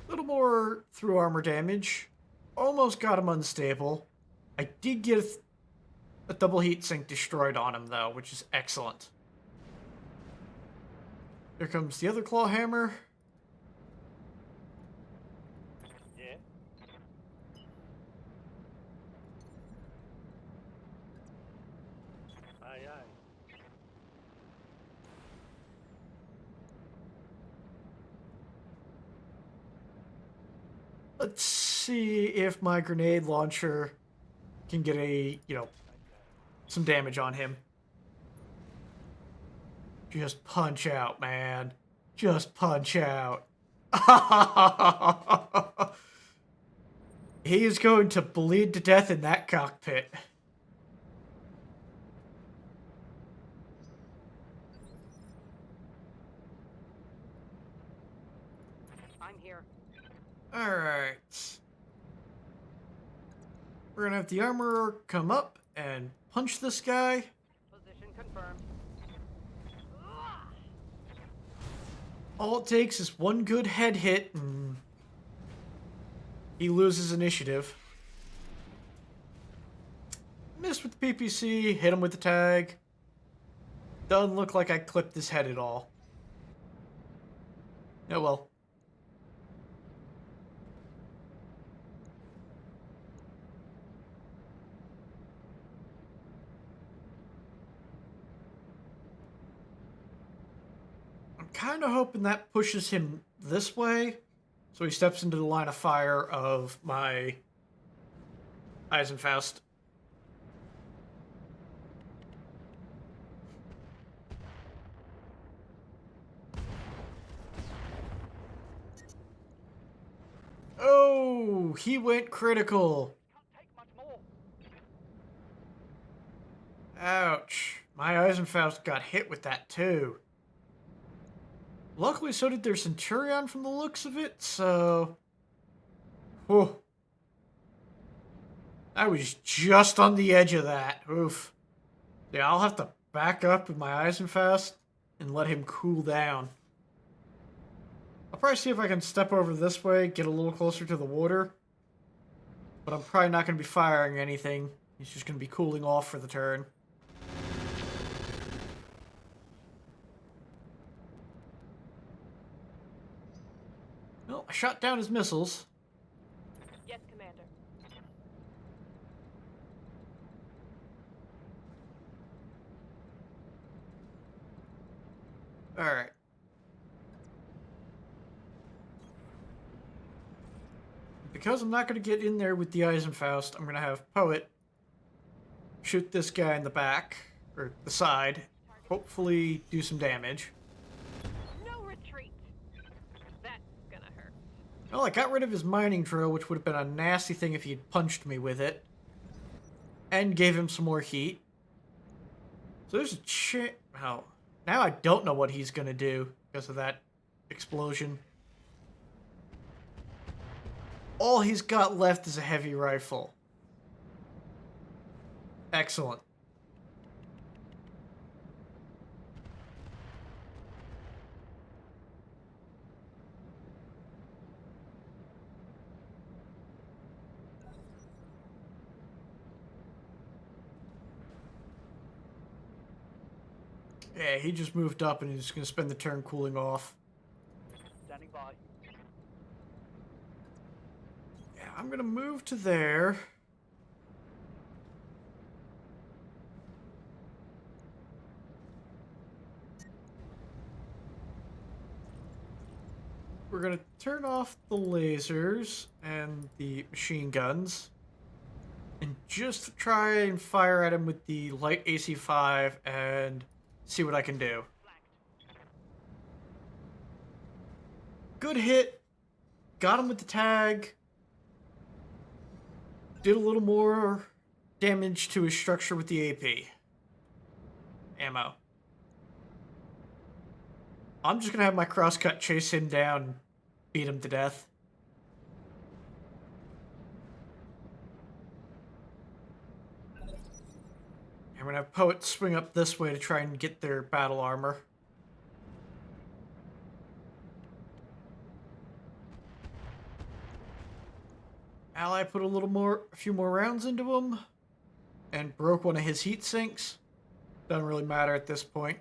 A little more through armor damage. Almost got him unstable. I did get a double heat sink destroyed on him, though, which is excellent. Here comes the other claw hammer. Yeah. Aye, aye. Let's see if my grenade launcher can get a, some damage on him. Just punch out, man. Just punch out. He is going to bleed to death in that cockpit. I'm here. Alright. We're gonna have the armorer come up and punch this guy. Position confirmed. All it takes is one good head hit and he loses initiative. Missed with the PPC, hit him with the tag. Doesn't look like I clipped his head at all. Oh well. I'm kind of hoping that pushes him this way, so he steps into the line of fire of my Eisenfaust. Oh, he went critical. Can't take much more. Ouch. My Eisenfaust got hit with that too. Luckily, so did their Centurion from the looks of it, so Oh. I was just on the edge of that. Oof. Yeah, I'll have to back up with my Eisenfast and let him cool down. I'll probably see if I can step over this way, get a little closer to the water. But I'm probably not going to be firing anything. He's just going to be cooling off for the turn. Well, I shot down his missiles. Yes, Commander. Alright. Because I'm not going to get in there with the Eisenfaust, I'm going to have Poet shoot this guy in the back, or the side, hopefully do some damage. No retreat. That's gonna hurt. Well, I got rid of his mining drill, which would have been a nasty thing if he had punched me with it. And gave him some more heat. So there's a chance... Oh, now I don't know what he's going to do because of that explosion. All he's got left is a heavy rifle. Excellent. Yeah, he just moved up and he's going to spend the turn cooling off. Standing by. Yeah, I'm going to move to there. We're going to turn off the lasers and the machine guns. And just try and fire at him with the light AC-5 and see what I can do. Good hit. Got him with the tag. Did a little more damage to his structure with the AP. Ammo. I'm just going to have my crosscut chase him down and beat him to death. I'm going to have Poet swing up this way to try and get their battle armor. Ally put a few more rounds into him and broke one of his heat sinks. Doesn't really matter at this point.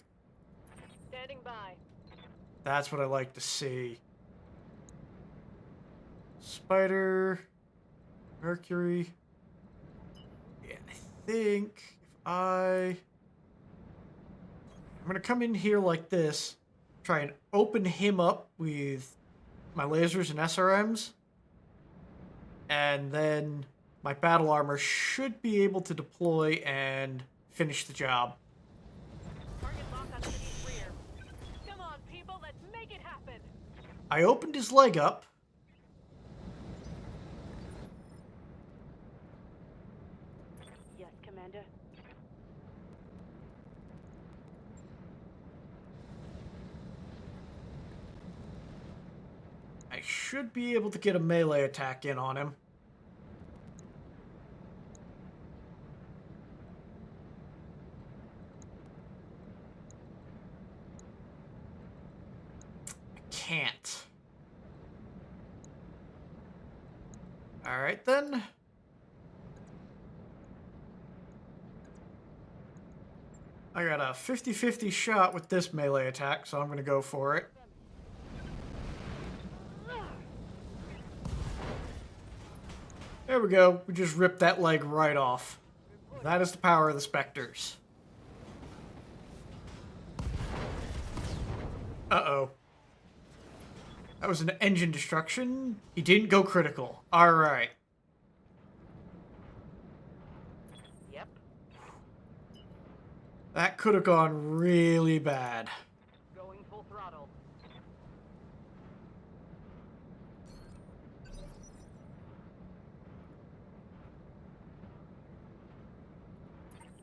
Standing by. That's what I like to see. Spider, Mercury. Yeah, I think if I'm gonna come in here like this, try and open him up with my lasers and SRMs, and then my battle armor should be able to deploy and finish the job. Target locked on city's rear. Come on, people, let's make it happen. I opened his leg up. Yes, Commander. I should be able to get a melee attack in on him. I can't. Alright then. I got a 50-50 shot with this melee attack, so I'm going to go for it. There we go. We just ripped that leg right off. That is the power of the Spectres. Uh-oh. That was an engine destruction. He didn't go critical. Alright. Yep. That could have gone really bad. Going full throttle.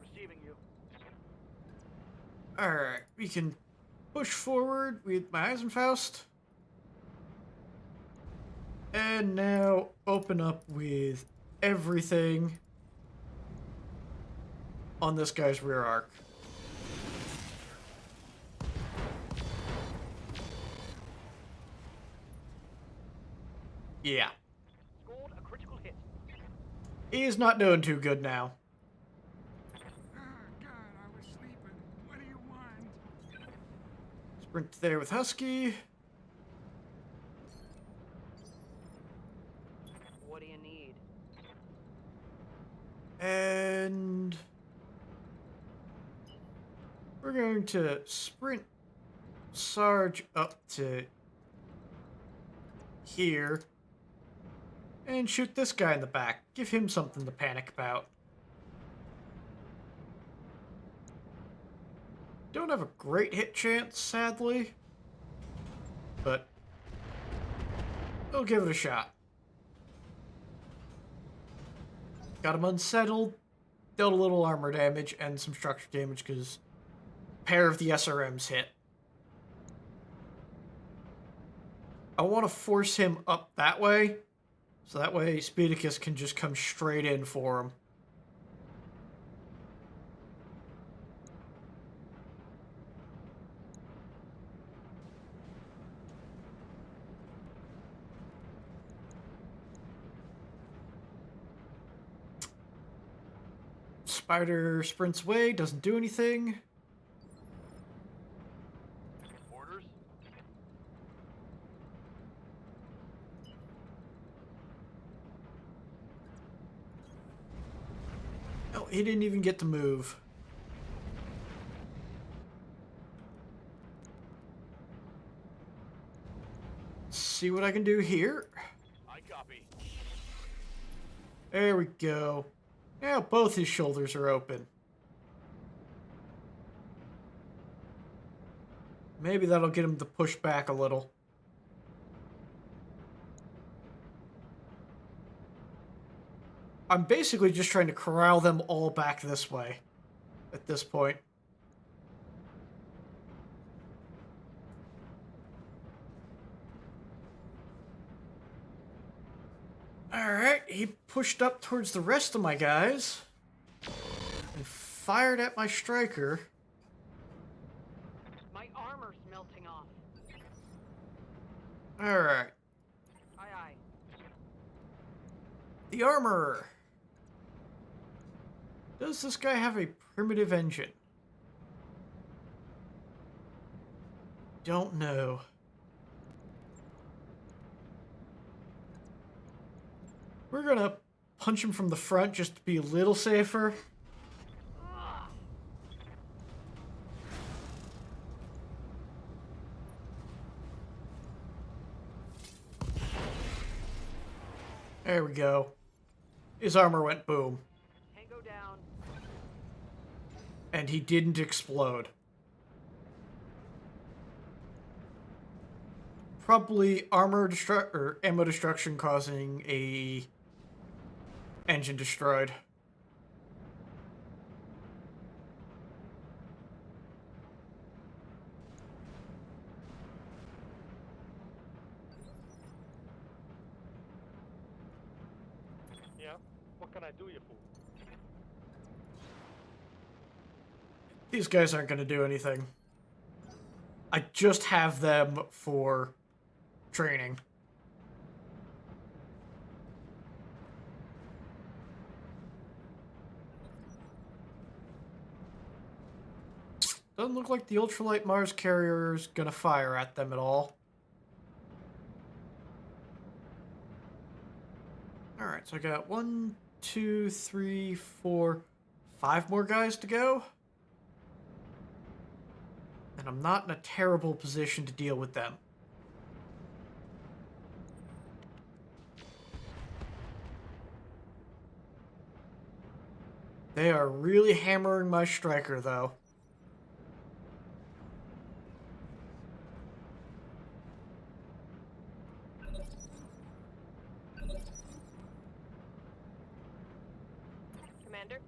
Receiving you. Alright, we can push forward with my Eisenfaust. And now open up with everything on this guy's rear arc. Yeah. Scored a critical hit. He's not doing too good now. Oh, God, I was sleeping. What do you want? Sprint there with Husky. What do you need? And we're going to sprint Sarge up to here and shoot this guy in the back. Give him something to panic about. Don't have a great hit chance, sadly, but we'll give it a shot. Got him unsettled, dealt a little armor damage and some structure damage because a pair of the SRMs hit. I want to force him up that way, so that way Speedicus can just come straight in for him. Spider sprints away, doesn't do anything. Orders? Oh, he didn't even get to move. See what I can do here. I copy. There we go. Now both his shoulders are open. Maybe that'll get him to push back a little. I'm basically just trying to corral them all back this way at this point. Alright, he pushed up towards the rest of my guys and fired at my striker. My armor's melting off. Alright, Aye, aye. the armorer. Does this guy have a primitive engine? Don't know. We're gonna punch him from the front just to be a little safer. There we go. His armor went boom. Tango down. And he didn't explode. Probably ammo destruction causing a engine destroyed. Yeah? What can I do you for? These guys aren't going to do anything. I just have them for training. Doesn't look like the ultralight Mars carrier is going to fire at them at all. Alright, so I got 1, 2, 3, 4, 5 more guys to go. And I'm not in a terrible position to deal with them. They are really hammering my striker, though. Commander?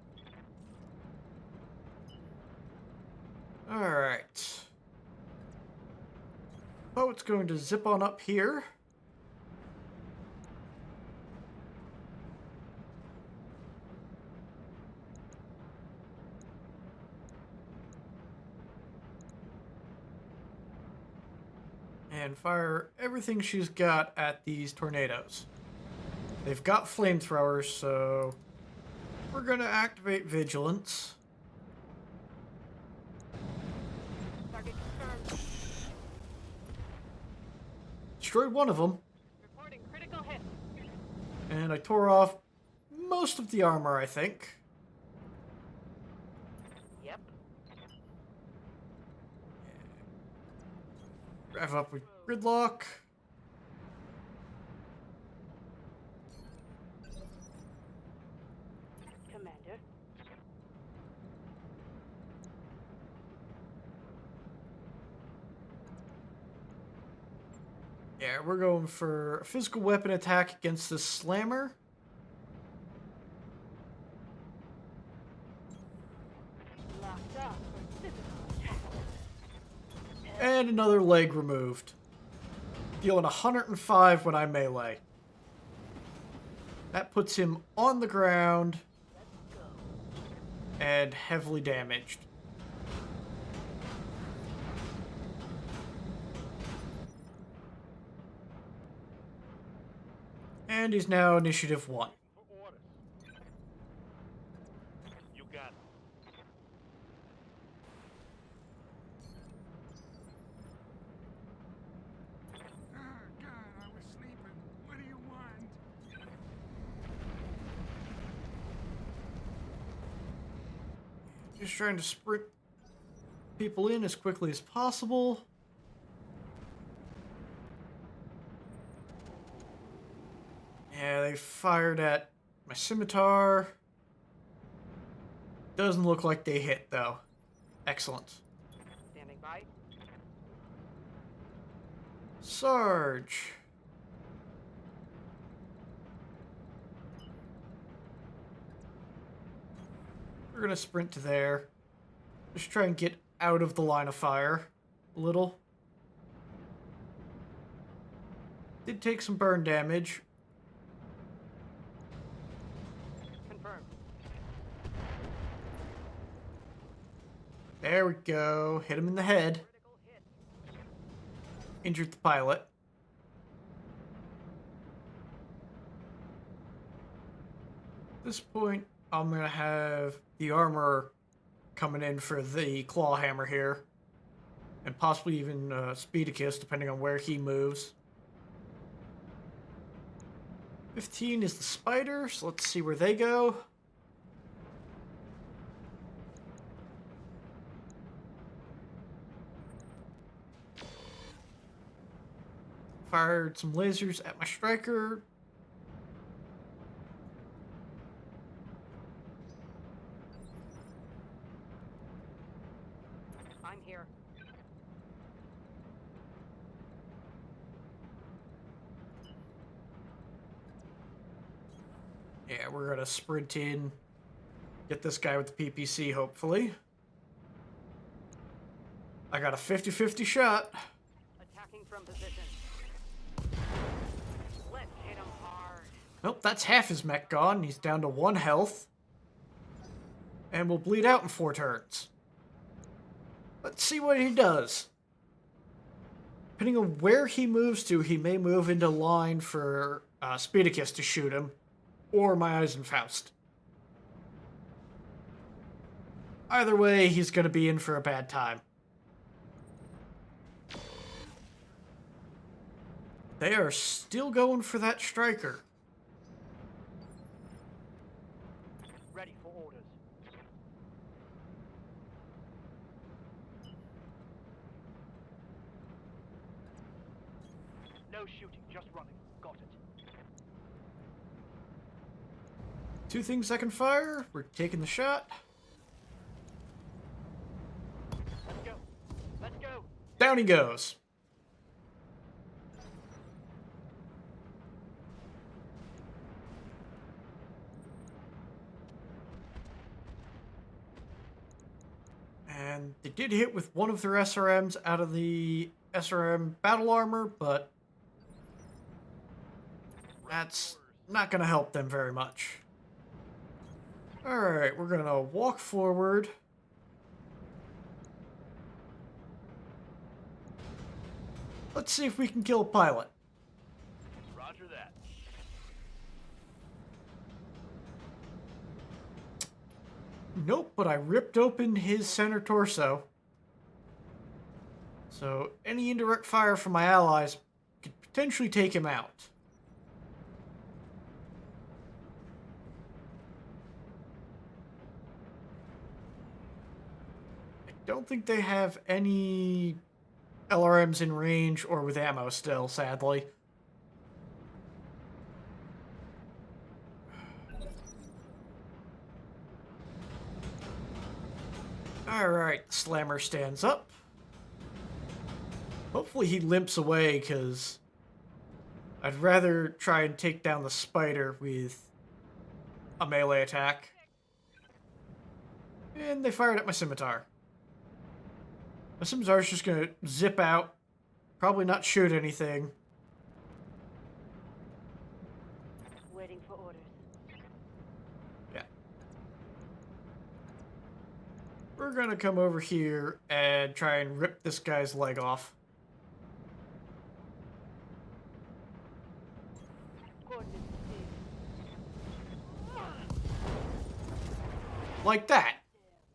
Alright. Boat's going to zip on up here. and fire everything she's got at these tornadoes. They've got flamethrowers, so we're going to activate Vigilance. Target confirmed. Destroyed one of them, Reporting critical hit. and I tore off most of the armor, I think. Yep. Rev up with Gridlock. Commander. Yeah, we're going for a physical weapon attack against this slammer. Locked up for physical attack. And another leg removed. Dealing 105 when I melee. That puts him on the ground and heavily damaged. And he's now initiative 1. For orders. You got it. Oh, God, I was sleeping. What do you want? Just trying to sprint people in as quickly as possible. Yeah, they fired at my scimitar. Doesn't look like they hit, though. Excellent. Standing by. Sarge. We're gonna sprint to there. Just try and get out of the line of fire a little. Did take some burn damage. Confirmed. There we go. Hit him in the head. Critical hit. Injured the pilot. At this point, I'm gonna have the armor coming in for the claw hammer here. And possibly even Speedicus, depending on where he moves. 15 is the spider, so let's see where they go. Fired some lasers at my striker. I'm here. Yeah, we're gonna sprint in. Get this guy with the PPC, hopefully. I got a 50-50 shot. Attacking from position. Let's hit him hard. Nope, that's half his mech gone. He's down to 1 health. And will bleed out in 4 turns. Let's see what he does. Depending on where he moves to, he may move into line for Speedicus to shoot him. Or my Eisenfaust. Either way, he's going to be in for a bad time. They are still going for that striker. Ready for orders. No shooting, just running. Got it. 2 things I can fire. We're taking the shot. Let's go. Let's go. Down he goes. And they did hit with one of their SRMs out of the SRM battle armor, but that's not going to help them very much. Alright, we're going to walk forward. Let's see if we can kill a pilot. Roger that. Nope, but I ripped open his center torso. So any indirect fire from my allies could potentially take him out. I don't think they have any LRMs in range or with ammo still, sadly. Alright, Slammer stands up. Hopefully he limps away, because I'd rather try and take down the spider with a melee attack. And they fired at my scimitar. My scimitar's just gonna zip out, probably not shoot anything. Waiting for orders. Yeah. We're gonna come over here and try and rip this guy's leg off. Coordinates received. Like that.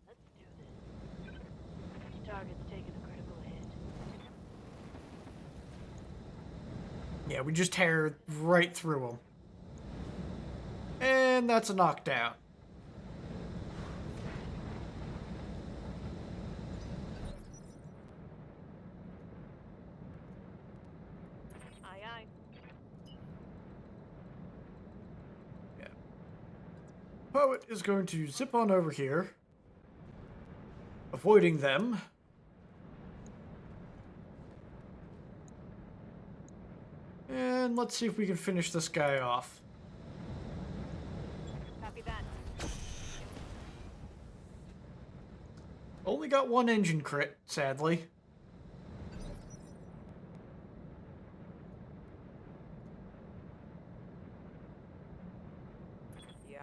Let's do this. Target's taking a critical hit. Yeah, we just tear right through him. And that's a knockdown. Aye, aye. Yeah. Poet is going to zip on over here, avoiding them. And let's see if we can finish this guy off. Copy that. Only got one engine crit, sadly. Yeah?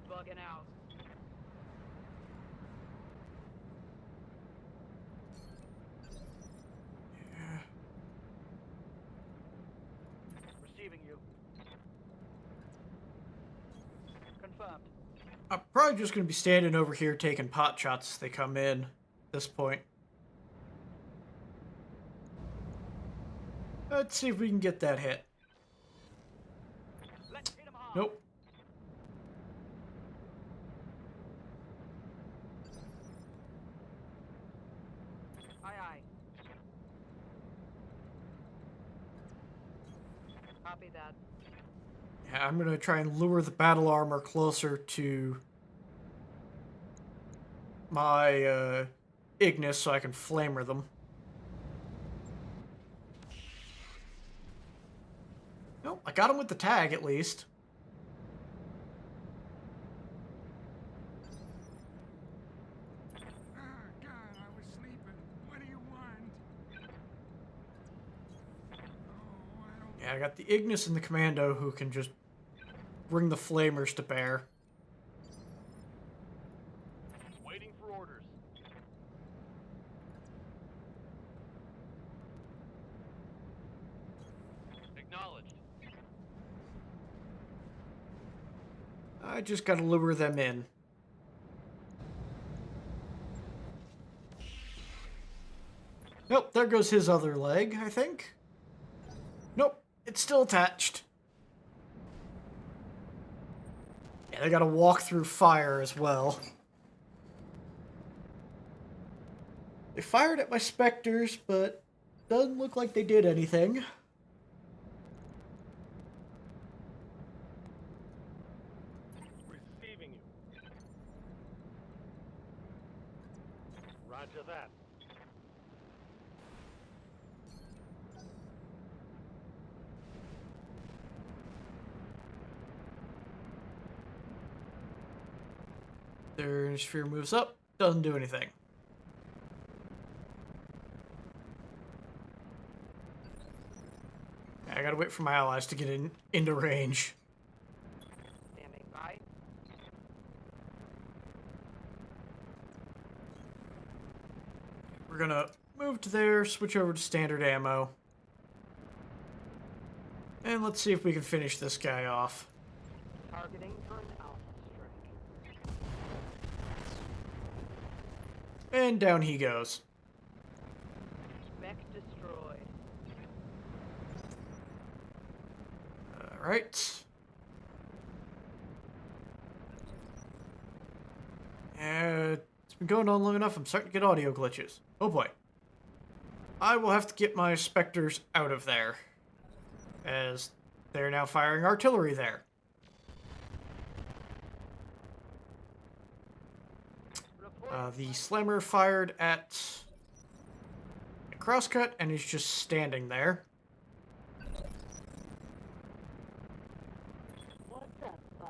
Bugging out. Receiving you. Confirmed. I'm probably just going to be standing over here taking pot shots as they come in at this point. Let's see if we can get that hit. Let's hit him hard. Nope. Aye, aye. Copy that. Yeah, I'm going to try and lure the battle armor closer to my Ignis so I can flamer them. Nope, I got him with the tag at least. Ah, God, I was sleeping. What do you want? Oh, I don't. Yeah, I got the Ignis and the Commando who can just bring the flamers to bear. Waiting for orders. Acknowledged. I just gotta lure them in. Nope, there goes his other leg, I think. Nope, it's still attached. Yeah, they gotta walk through fire as well. They fired at my specters, but doesn't look like they did anything. Receiving you. Roger that. Their sphere moves up, doesn't do anything. I gotta wait for my allies to get into range. Standing by. We're gonna move to there, switch over to standard ammo. And let's see if we can finish this guy off. Targeting for an alpha strike. And down he goes. Mech destroyed. Alright. It's been going on long enough, I'm starting to get audio glitches. Oh boy. I will have to get my Spectres out of there, as they're now firing artillery there. The Slammer fired at a crosscut and is just standing there. What's up, boss?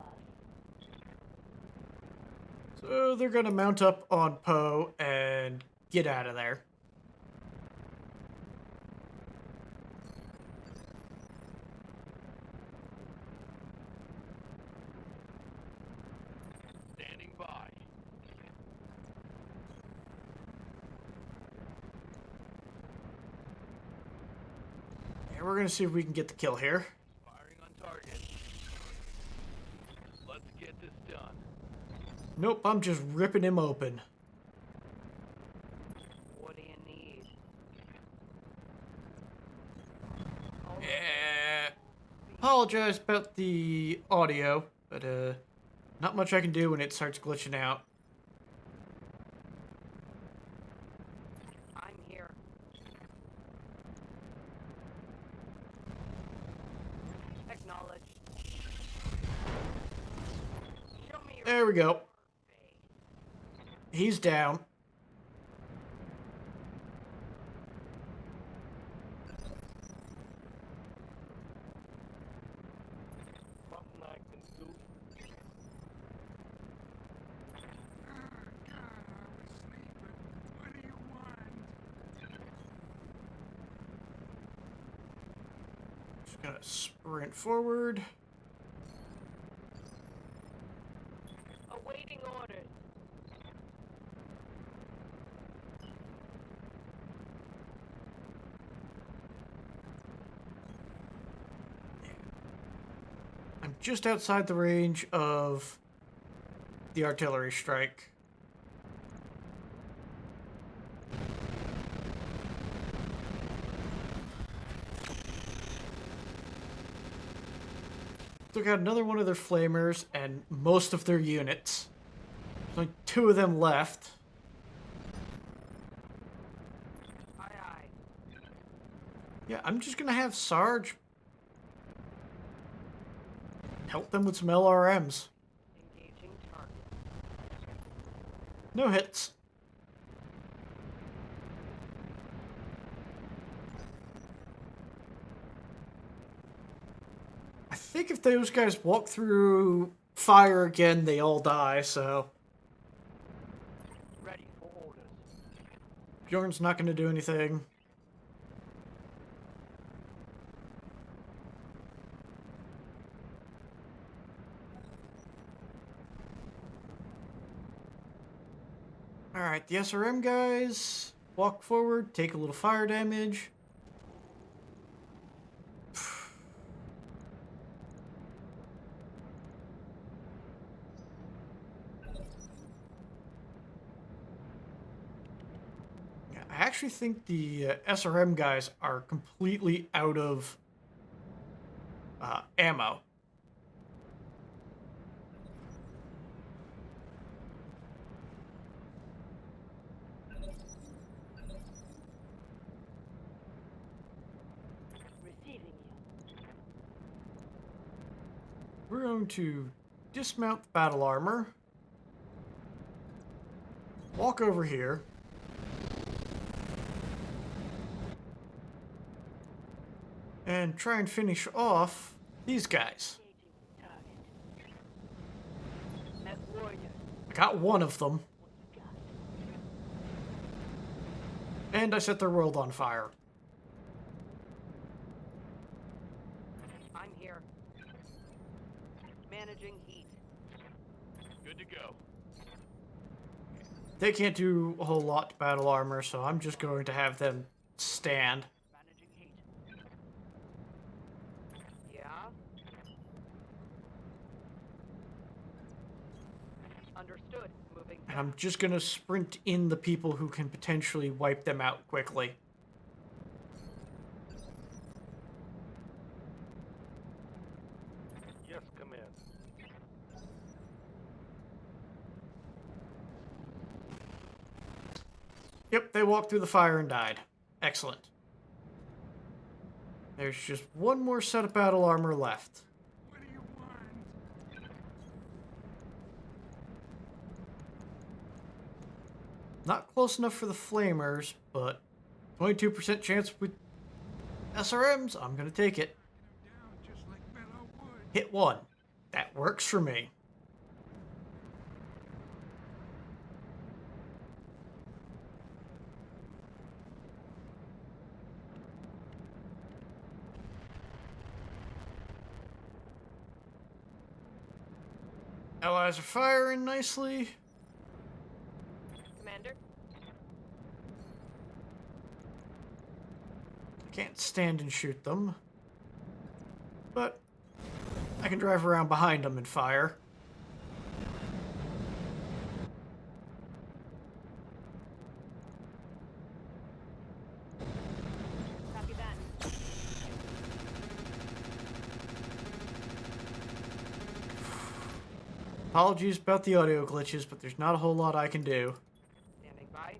So they're gonna mount up on Poe and get out of there. Standing by. And we're gonna see if we can get the kill here. Firing on target. Let's get this done. Nope, I'm just ripping him open. What do you need? Yeah. Apologize about the audio, but not much I can do when it starts glitching out. I'm here. Acknowledge. Show me your There we go. face. He's down. Something I can do. Oh, God, I was sleeping. What do you want? Just gonna sprint forward. Awaiting orders. I'm just outside the range of the artillery strike. Took out another one of their flamers and most of their units. There's only 2 of them left. Aye, aye. Yeah, I'm just gonna have Sarge help them with some LRMs. Engaging target. No hits. I think if those guys walk through fire again, they all die, so Ready for orders. Bjorn's not going to do anything. Alright, the SRM guys walk forward, take a little fire damage. Yeah, I actually think the SRM guys are completely out of ammo. Receiving you. We're going to dismount the battle armor, walk over here, and try and finish off these guys. Engaging target. Mech warrior. I got one of them, What you got? and I set their world on fire. I'm here. Managing heat. Good to go. They can't do a whole lot to battle armor, so I'm just going to have them stand. Managing heat. Yeah? Understood. Moving And I'm just going to sprint in the people who can potentially wipe them out quickly. Yes, command. Yep, they walked through the fire and died. Excellent. There's just one more set of battle armor left. What do you want? Not close enough for the flamers, but 22% chance with SRMs. I'm going to take it. Knocking 'em down just like Bello would. Hit one. That works for me. Allies are firing nicely. Commander? I can't stand and shoot them. But I can drive around behind them and fire. Copy that. Apologies about the audio glitches, but there's not a whole lot I can do. Standing by.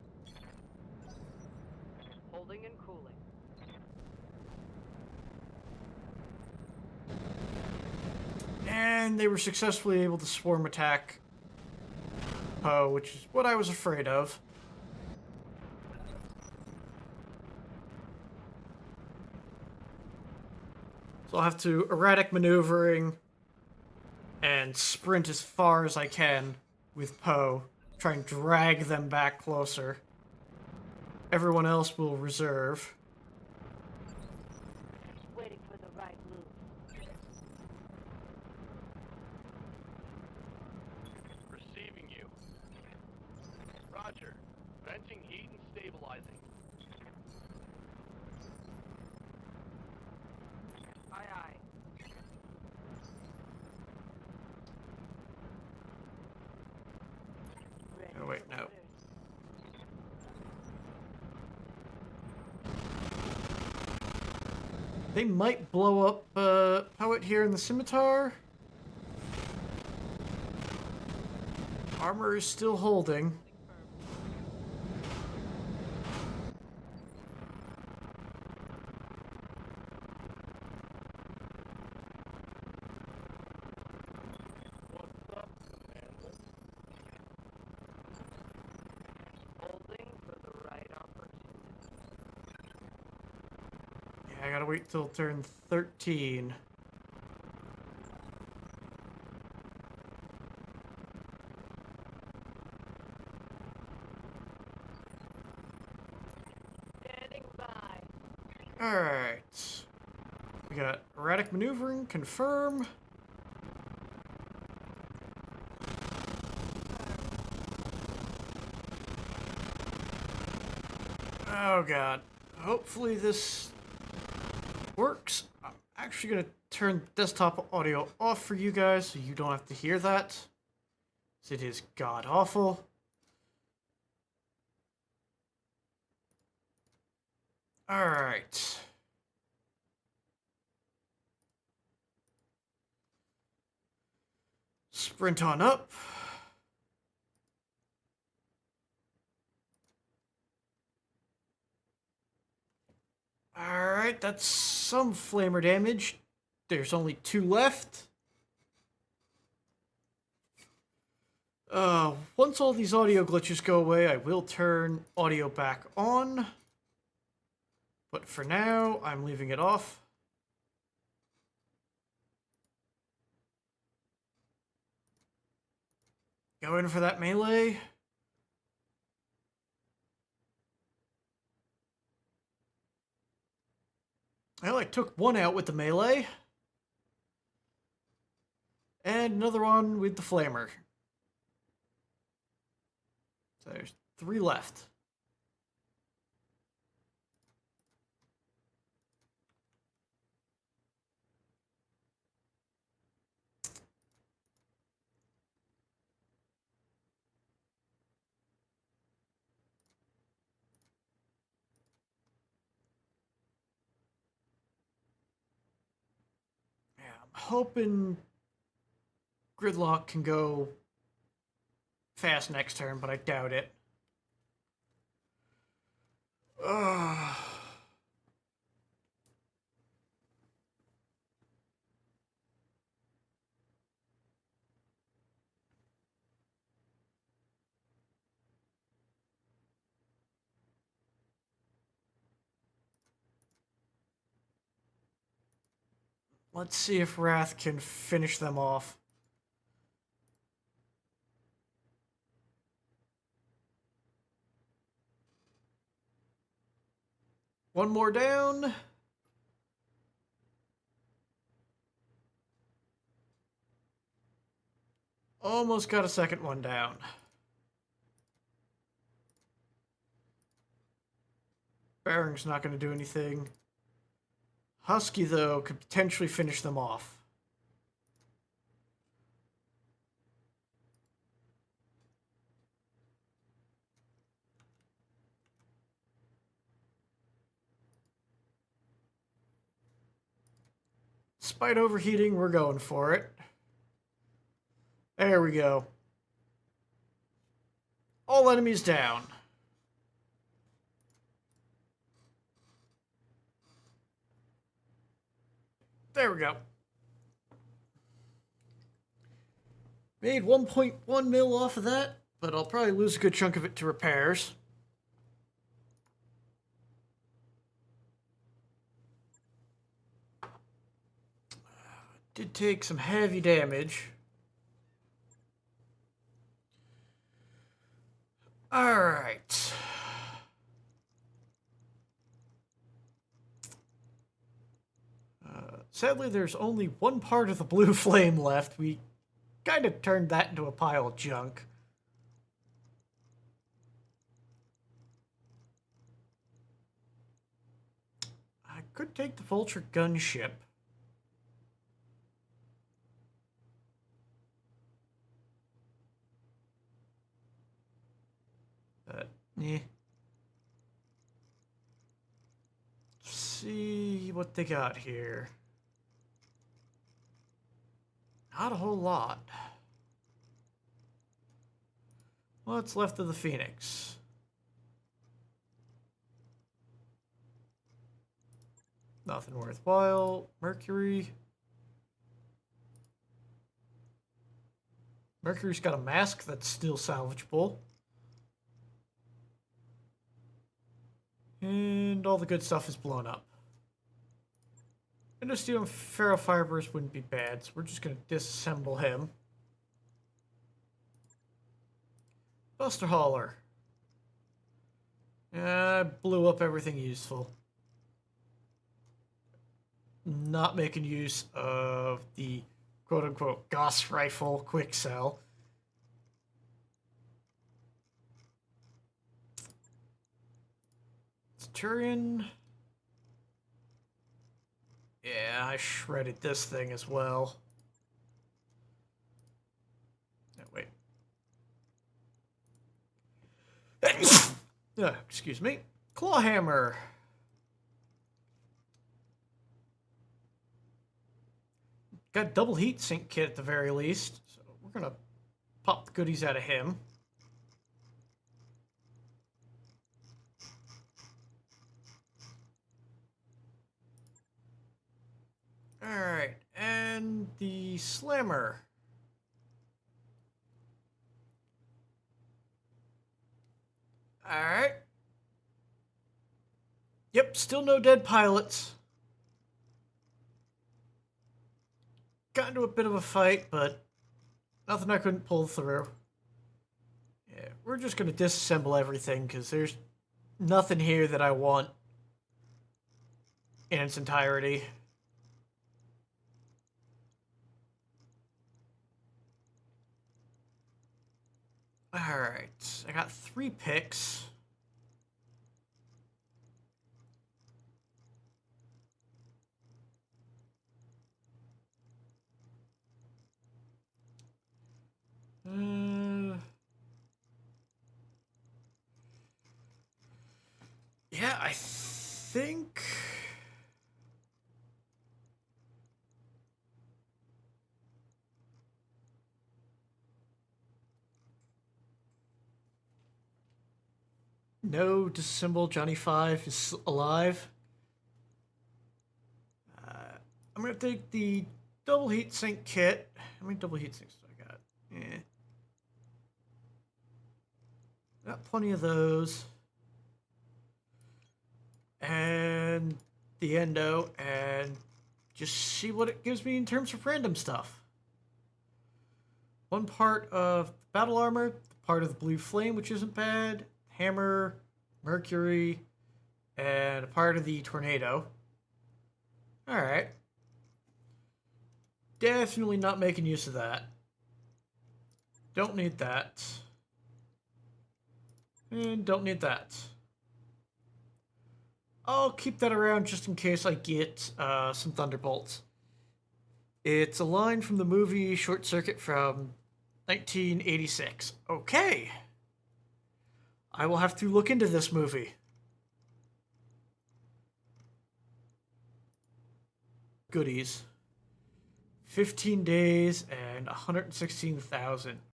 Holding and cooling. And they were successfully able to swarm attack Poe, which is what I was afraid of. So I'll have to erratic maneuvering and sprint as far as I can with Poe, try and drag them back closer. Everyone else will reserve. Waiting for the right move. Receiving you. Roger. Venting heat and stabilizing. Aye, aye. Ready Oh, wait, for no. orders. They might blow up Poet here in the scimitar. Armor is still holding. What's up, Commander? Holding for the right opportunity. Yeah, I gotta wait till turn 13. Standing by. Alright. We got erratic maneuvering, confirm. Oh god. Hopefully this works. I'm actually gonna turn desktop audio off for you guys so you don't have to hear that. 'Cause it is god awful. Alright. Sprint on up. Alright, that's some flamer damage. There's only 2 left. Once all these audio glitches go away, I will turn audio back on. But for now, I'm leaving it off. Go in for that melee. Well, I took one out with the melee. And another one with the flamer. So there's 3 left. Yeah, I'm hoping Gridlock can go fast next turn, but I doubt it. Ugh. Let's see if Wrath can finish them off. One more down. Almost got a second one down. Baring's not going to do anything. Husky, though, could potentially finish them off. Despite overheating, we're going for it. There we go. All enemies down. There we go. Made 1.1 mil off of that, but I'll probably lose a good chunk of it to repairs. Did take some heavy damage. Alright. Sadly, there's only one part of the blue flame left. We kind of turned that into a pile of junk. I could take the Vulture gunship. Yeah. Let's see what they got here. Not a whole lot. What's left of the Phoenix? Nothing worthwhile. Mercury. Mercury's got a mask that's still salvageable. And all the good stuff is blown up. Industeel and ferrofibers wouldn't be bad, so we're just going to disassemble him. Buster Hauler. I blew up everything useful. Not making use of the quote-unquote Gauss rifle quick sell. Centurion. Yeah, I shredded this thing as well. Oh, wait. Excuse me. Clawhammer. Got double heat sink kit at the very least, so we're gonna pop the goodies out of him. Alright, and the Slammer. Alright. Yep, still no dead pilots. Got into a bit of a fight, but nothing I couldn't pull through. Yeah, we're just gonna disassemble everything, because there's nothing here that I want in its entirety. Alright, I got 3 picks. Yeah, I think... No, disassemble Johnny 5 is alive. I'm gonna take the double heat sink kit. How many double heat sinks do I got? Eh. Got plenty of those. And the endo, and just see what it gives me in terms of random stuff. One part of battle armor, part of the blue flame, which isn't bad, hammer, mercury, and a part of the tornado. Alright. Definitely not making use of that. Don't need that. And don't need that. I'll keep that around just in case I get some thunderbolts. It's a line from the movie Short Circuit from 1986. Okay. I will have to look into this movie. Goodies. 15 days and 116,000.